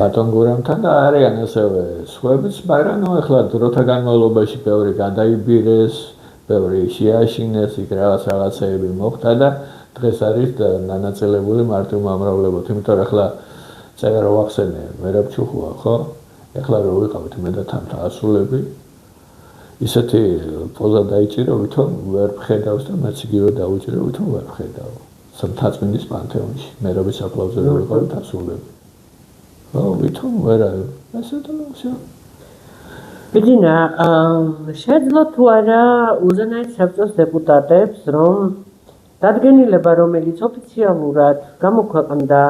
ბატონ გურამთან და არიან ასევე სხვაებიც, მაგრამ ახლა დროთა განმავლობაში ბევრი გადაიბირეს, ბევრი შეაშინეს, იქ რაღაცეები მოხდა და დღეს არის დანაწილებული მარტივ მომრავლებოთ, იმიტომ რომ ახლა წერა რო ახსენე, მერაბჩუხუა, ხო? ახლა რო ვიყავით მე და თამთა ასულები, ისეთი პოზა დაიჭირო, ვითომ ვერ ვხედავს და მეც იგივე დაუჭირო, ვითომ ვერ ვხედავ. სამთაწმინდის პანთეონში, მერაბის აპლაუზზე რო ვიყავით ასულები. ხო, ვითომ ვერ არის. ესე და всё. ბიძინა, შეძლო თუ არა უზენაეს საბჭოს დეპუტატებს, რომ დადგენილება, რომელიც ოფიციალურად გამოქვეყნდა,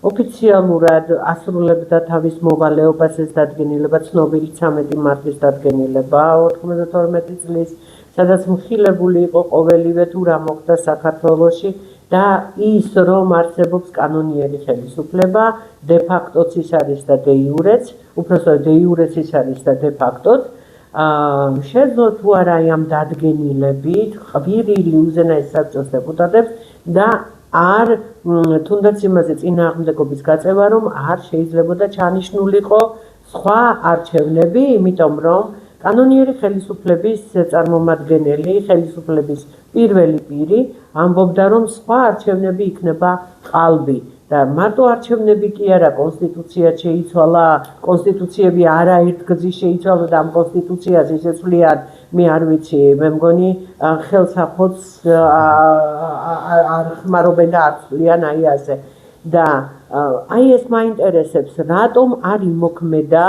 ოფიციალურად ასრულებდა თავის მოვალეობას, ეს დადგენილება ცნობილი 13 მარტის დადგენილება 92 წლის, სადაც მხილებული იყო ყოველივე თუ რა მოხდა საქართველოში და ის რომ არსებობს კანონიერი ხელისუფლება, de facto-ც ის არის და de iure-ც, უпростоოდ de iure-ც ის არის და de facto-ც. შეძლო თუ არა ამ დადგენილებით ყვირილი უზენაეს საბჭოს დეპუტატებს და არ თუნდაც იმაზე წინააღმდეგობის გაწევა, რომ არ შეიძლებოდა ჩანიშნულიყო სხვა არჩევნები, იმიტომ რომ კანონიერი ხელისუფლების წარმომადგენელი, ხელისუფლების პირველი პირი ამბობდა, რომ სხვა არჩევნები იქნება ყალბი. და მარტო არჩევნები კი არა, კონსტიტუცია შეიცვალა, კონსტიტუციები არაერთ გზის შეიცვალა და ამ კონსტიტუციას ისეცვლიან, მე არ ვიცი, მე მგონი ხელსაყრელს არ ხმარობენ და არ ცვლიან აი ასე. და აი ეს მაინტერესებს, რატომ არ იმოქმედა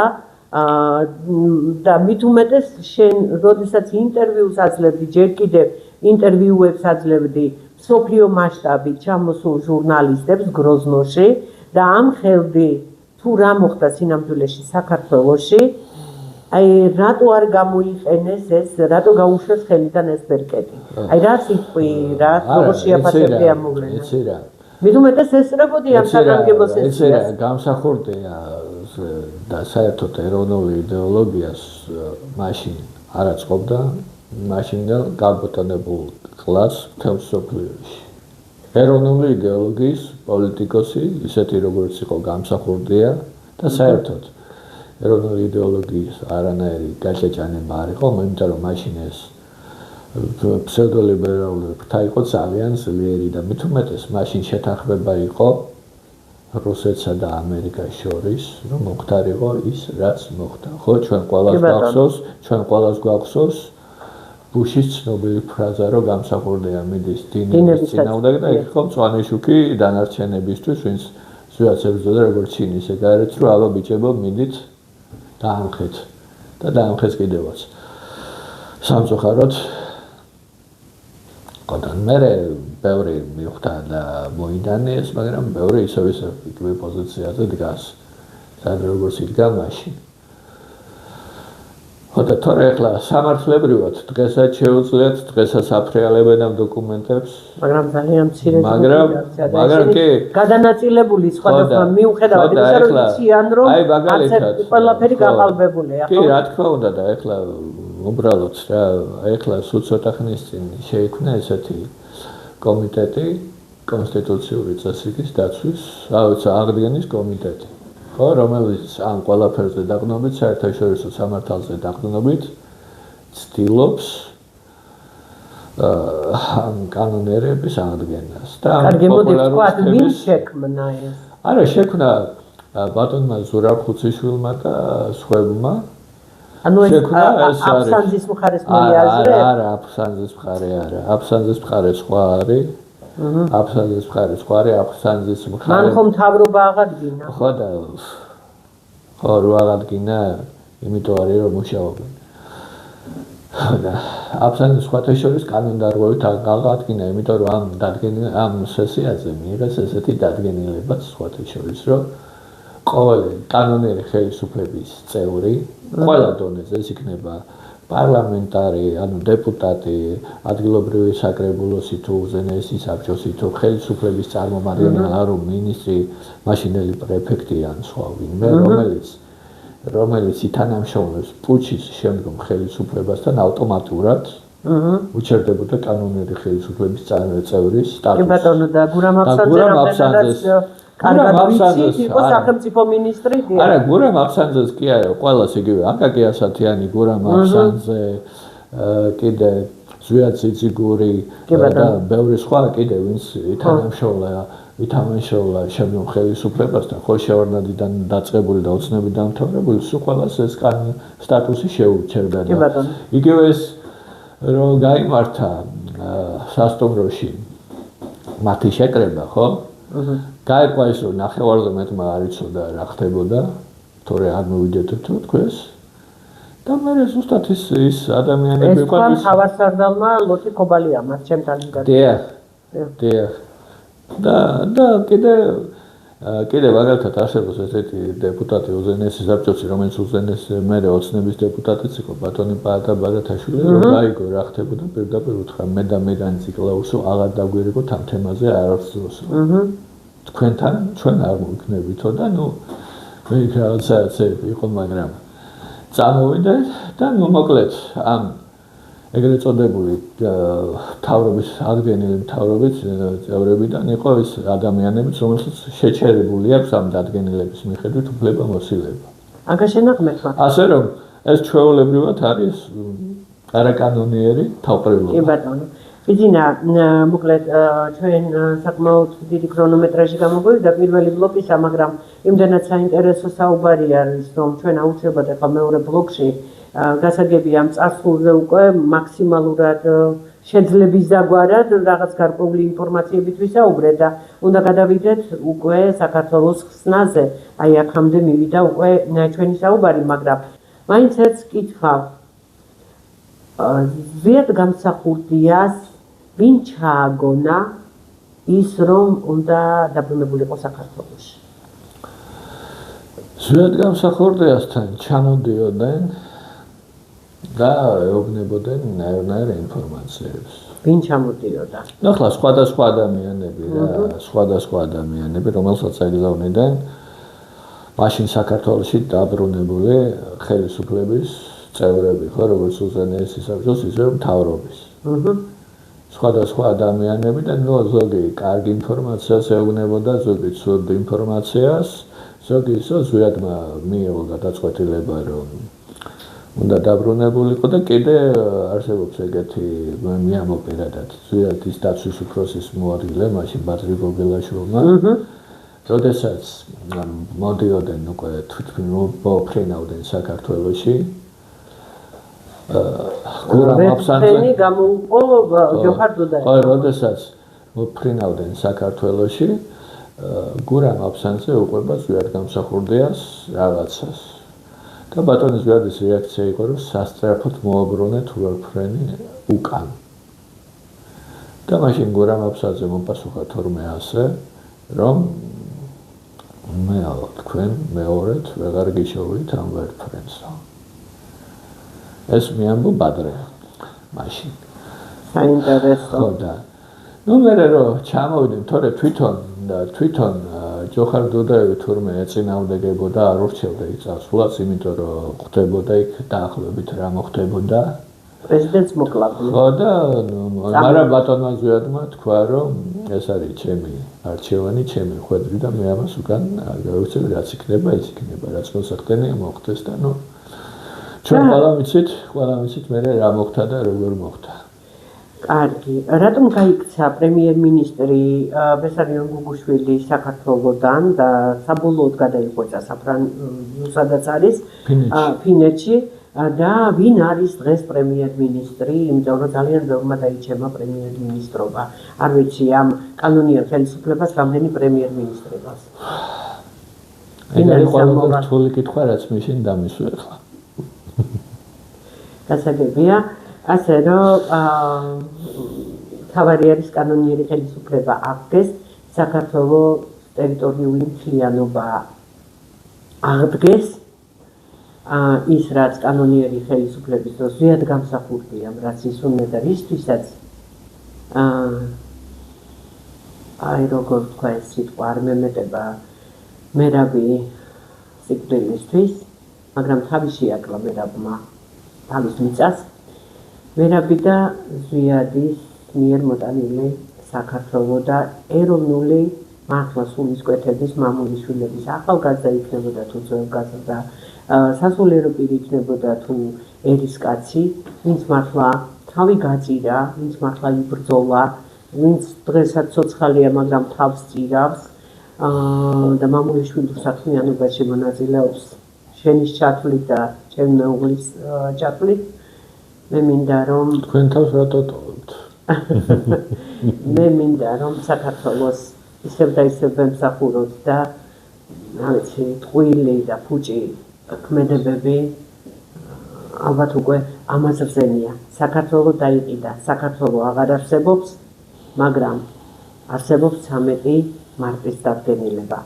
და მით უმეტეს შენ როდესაც ინტერვიუს აძლევდი, ჯერ კიდევ ინტერვიუებს აძლევდი სოფლიო მასშტაბით ჩამოსულ ჟურნალისტებს გროზნოში და ამხელდი თუ რა მოხდა სინამდვილეში საქართველოში, აი რატო არ გამოიყენეს ეს, რატო გაუშვეს ხელიდან ეს ბერკეტი. აი რა სიტყვი, რა როგორ შეაფასებდი ამ მოვლენას. იცი რა. მით უმეტეს ესწრებოდი ამ საგანგებო სესიას. გამსახურდია და საერთოდ ეროვნული იდეოლოგიას მაშინ არ აწყობდა, მაშინდელ გაბატონებულ კლასს მთელ მსოფლიოში. ეროვნული იდეოლოგიის პოლიტიკოსი, ისეთი როგორც იყო გამსახურდია და საერთოდ ეროვნული იდეოლოგიის არანაირი გაჭეჭანება არ იყო, იმიტომ რომ მაშინ ეს ფსევდოლიბერალური ფრთა იყო ძალიან ძლიერი და მით უმეტეს მაშინ შეთანხმება იყო რუსეთსა და ამერიკას შორის, რომ მოხდარიყო ის, რაც მოხდა. ხო, ჩვენ ყველას გვახსოვს ბუშის ცნობილი ფრაზა, რომ გამსახურდია მიდის დინების წინააღმდეგ და იქ იყო მწვანე შუქი დანარჩენებისთვის, ვინც ზვიათს ებრძოდა როგორც ჩინი, ისე გარეთ, რომ აბა ბიჭებო, მიდით დაამხეთ და დაამხეს კიდევაც. სამწუხაროდ კოდან მერე ბევრი მივხვდა და მოიდანეს, მაგრამ ბევრი ისევ იგივე პოზიციაზე დგას. სადღაც როგორც იდგა მაშინ. ხოდა თორე ახლა სამართლებრივად დღესაც შეუძლიათ დღესაც აფრიალებენ ამ დოკუმენტებს, მაგრამ ძალიან მცირე მაგრამ კი გადანაწილებული სხვადასხვა მიუხედავად იმისა, რომ იციან, რომ ყველაფერი გაყალბებულია, ხო? კი, რა თქმა უნდა და ახლა უბრალოდ რა, ახლა სულ ცოტა ხნის წინ შეიქმნა ესეთი კომიტეტი კონსტიტუციური წესრიგის დაცვის, აღდგენის კომიტეტი. ხო, რომელიც ამ ყველაფერზე დაყრდნობით, საერთაშორისო სამართალზე დაყრდნობით ცდილობს ამ კანონიერების აღდგენას და ამ პოპულარობის ვინ შექმნა ეს? არა, შექმნა ბატონმა ზურაბ ხუციშვილმა და სხვებმა. ანუ ეს აფსანძის მხარეს მოიაზრებს? არა, აფსანძის მხარე არა. აფსანძის მხარე სხვა არის. აფსანძის მხარე სხვა არის, აფსანძის მხარე. მან ხომ მთავრობა აღადგინა? ხო და ხო რო აღადგინა, იმიტომ არის რომ მუშაობენ. და აფსანძის სხვათა შორის კანონდარღვევით აღადგინა, იმიტომ რომ ამ სესიაზე მიიღეს ესეთი დადგენილებაც სხვათა შორის, რომ ყოველი კანონიერი ხელისუფლების წევრი ყველა დონეზე ეს იქნება პარლამენტარი, ანუ დეპუტატი, ადგილობრივი საკრებულოსი თუ უზენაესი საბჭოსი თუ ხელისუფლების წარმომადგენელი, ანუ მინისტრი, მაშინდელი პრეფექტი ან სხვა ვინმე, რომელიც ითანამშრომლებს პუჩის შემდგომ ხელისუფლებასთან ავტომატურად უჩერდებოდა კანონიერი ხელისუფლების წევრის სტატუსი. კი ბატონო და გურამ აფსანძეს კარგად ვიცით, იყო სახელმწიფო ministri? არა, გურამ აფსანძეს კი არა, ყველას იგივე აკაკი ასათიანი, გურამ აფსანძე, კიდე ზვიად ციციგური და ბევრი სხვა კიდე ვინც ითანამშრომლა შემდგომ ხელისუფლებასთან, ხო შევარდნადიდან დაწყებული და ოცნებით დამთავრებული, სულ ყველას ეს სტატუსი შეურჩევდა და იგივე ეს რომ გაიმართა სასტუმროში მათი შეკრება, ხო? გაიყვა ის რომ ნახევარზე მეტმა არ იცოდა რა ხდებოდა, თორე არ მოვიდეთ თუ თქვენს. და მე ზუსტად ის ადამიანები იყო ის თავასარდალმა ლოთი ქობალია მას ჩემთან დიახ. და კიდე მაგალითად არსებობს ესეთი დეპუტატი უზენაესი საბჭოთი, რომელიც უზენაესი მერე ოცნების დეპუტატიც იყო, ბატონი პაატა ბაგათაშვილი, რომ გაიგო რა ხდებოდა, პირდაპირ უთხრა მე და მეგანი ციკლაუსო აღარ დაგვირიგოთ ამ თემაზე არც დროს. თქვენთან ჩვენ არ მოვიქნებითო და ნუ მე რაღაცა იყო, მაგრამ წამოვიდა და ნუ მოკლედ ამ ეგრეთ წოდებული თავრობის აღდგენილი მთავრობის წევრებიდან იყო ის ადამიანებიც, რომელსაც შეჩერებული აქვს ამ დადგენილების მიხედვით უფლება-მოსილება. აგაშენახმეთმა. ასე რომ ეს ჩვეულებრივად არის არაკანონიერი თავყრილობა. კი ბატონო. ბიძინა, მოკლედ ჩვენ საკმაოდ დიდი ქრონომეტრაჟი გამოგვივიდა პირველი ბლოკისა, მაგრამ იმდენად საინტერესო საუბარი არის, რომ ჩვენ აუცილებლად ახლა მეორე ბლოკში გასაგები ამ წარსულზე უკვე მაქსიმალურად შეძლების დაგვარად რაღაც გარკვეული ინფორმაციებით ვისაუბრეთ და უნდა გადავიდეთ უკვე საქართველოს ხსნაზე. აი აქამდე მივიდა უკვე ჩვენი საუბარი, მაგრამ მაინც ერთ კითხავ. ზვიად გამსახურდიას ვინ ჩააგონა ის რომ უნდა დაბრუნებულიყო საქართველოში? ზვიად გამსახურდიასთან ჩამოდიოდნენ და ეუბნებოდნენ ნაირ ინფორმაციებს. ვინ ჩამოდიოდა? ნუ ახლა სხვადასხვა ადამიანები, რომელსაც ეგზავნებდნენ მაშინ საქართველოში დაბრუნებული ხელისუფლების წევრები, ხო, როგორც უზენაესი საბჭოს, ისე მთავრობის. სხვადასხვა ადამიანები და ნუ ზოგი კარგი ინფორმაციას ეუბნებოდა, ზოგი ცუდ ინფორმაციას, ზოგი ისო ზვიადმა მიიღო გადაწყვეტილება, რომ უნდა დაბრუნებულიყო და კიდე არსებობს ეგეთი მე ამოპირადად ზუსტად ის დაცვის უფროსის მოადგილე მაშინ ბადრი გოგელაშვილმა როდესაც მოდიოდნენ უკვე თვითონ მოფრინავდნენ საქართველოში გურამ აფსანძე გამოუყო ჯოხარ დუდაევი ხო როდესაც მოფრინავდნენ საქართველოში გურამ აფსანძე უყვება ზუსტად გამსახურდიას რაღაცას და ბატონის ზვიადის რეაქცია იყო რომ სასწრაფოდ მოაბრუნეთ უარფრენი უკან და მაშინ გურამ აფსანძე მოპასუხა თორმე ასე რომ მე თქვენ მეორედ ვეღარ გიშოვით ამ ვერფრენსო ეს მეამბო ბადრე მაშინ საინტერესო ხო და ნუ მე რომ ჩამოვიდნენ თორე თვითონ ჯოხარ დუდაევი თურმე ეწინააღმდეგებოდა არ ურჩევდა იქ წასვლას იმიტომ რომ ხდებოდა იქ დაახლოებით რა მოხდებოდა პრეზიდენტს მოკლავდნენ ხო და მაგრამ ბატონმა ზვიადმა თქვა რომ ეს არის ჩემი არჩევანი ჩემი ხვედრი და მე ამას უკან არ გავიქცევ რაც იქნება ის იქნება რაც მოსახდენია მოხდეს და ნუ ჩვენ ყველა ვიცით მე რა მოხდა და როგორ მოხდა კარგი რატომ გაიქცა პრემიერ-მინისტრი ბესარიონ გუგუშვილი საქართველოსდან და საბოლოოდ გადაიხვეწა სადაც არის ფინეთში და ვინ არის დღეს პრემიერ-მინისტრი იმიტომ რომ ძალიან ბევრმა დაიჩემა პრემიერ-მინისტრობა არ ვიცი ამ კანონიერ ხელისუფლებას რამდენი პრემიერ-მინისტრი ყავს ეს არის ყველაზე რთული კითხვა რაც მაშინ დამისვა ახლა გასაგებია ასე რომ თავარი არის კანონიერი ხელისუფლება აღდგეს საქართველოს ტერიტორიული მთლიანობა აღდგეს ის რაც კანონიერი ხელისუფლების დროს ზიად გამსახურდია რაც ის უნდა და ისთვისაც აი როგორ თქვა ეს სიტყვა არ მემეტება მერაბი სიკვდილისთვის მაგრამ თავი შეაკლა მერაბმა თავის მიწას მერაბი და ზვიადის მიერ მოტანილი საქართველოს და ეროვნული მართლა სულისკვეთების მამულიშვილების ახალგაზრდა იქნებოდა თუ ძველგაზრდა სასულიერო პირი იქნებოდა თუ ერისკაცი ვინც მართლა თავი გაძირა ვინც მართლა იბრძოლა ვინც დღესაც ცოცხალია მაგრამ თავს წირავს და მამულიშვილის საქმიანობაში მონაწილეობს შენის ჩათვლით და ჩემ მეუღლის ჩათვლით მე მინდა რომ თქვენ თავს რატო ტოვებთ მე მინდა რომ საქართველოს ისევ და ისევ ვემსახუროთ და რა ვიცი ტყუილი და ფუჭი ქმედებები ალბათ უკვე ამას რძენია საქართველოს დაიყიდა საქართველოს აღარ არსებობს მაგრამ არსებობს 13 მარტის დადგენილება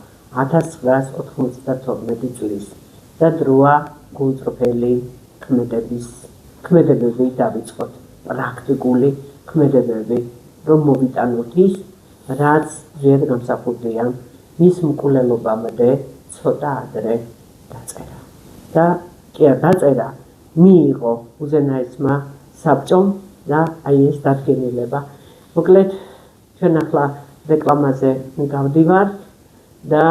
1992 წლის და დროა გულწრფელი ქმედებები დავიწყოთ პრაქტიკული ქმედებები რომ მოვიტანოთ ის რაც ზედ გამსახურდია მის მკვლელობამდე ცოტა ადრე დაწერა და კი არ დაწერა მიიღო უზენაესმა საბჭომ და აი ეს დადგენილება მოკლედ ჩვენ ახლა რეკლამაზე გავდივართ და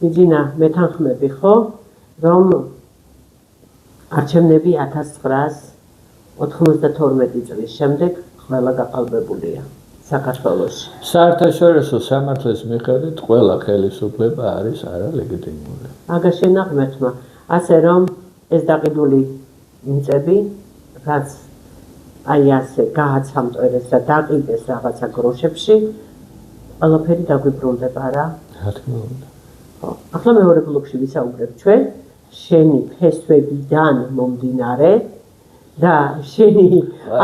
მიძინა მეთანხმები ხო რომ არჩევნები 1992 წლის შემდეგ ყველა გაყალბებულია საქართველოში. საერთაშორისო სამართლის მიხედვით ყველა ხელისუფლება არის არალეგიტიმური. აგაშენა ღმერთმა, ასე რომ ეს დაყიდული მიწები, რაც აი ასე გააცამტვერეს და დაყიდეს რაღაცა გროშებში, ყველაფერი დაგვიბრუნდება რა? რა თქმა უნდა. ხო, ახლა მეორე ბლოკში ვისაუბრებ ჩვენ შენი ფესვებიდან მომდინარე და შენი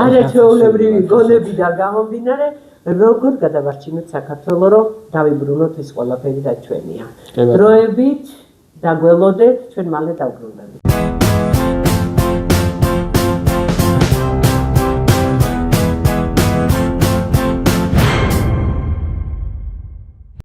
არაჩვეულებრივი გონებიდან გამომდინარე როგორ გადავარჩინოთ საქართველოს რომ დავიბრუნოთ ეს ყველაფერი და ჩვენია დროებით დაგველოდეთ ჩვენ მალე დავბრუნდებით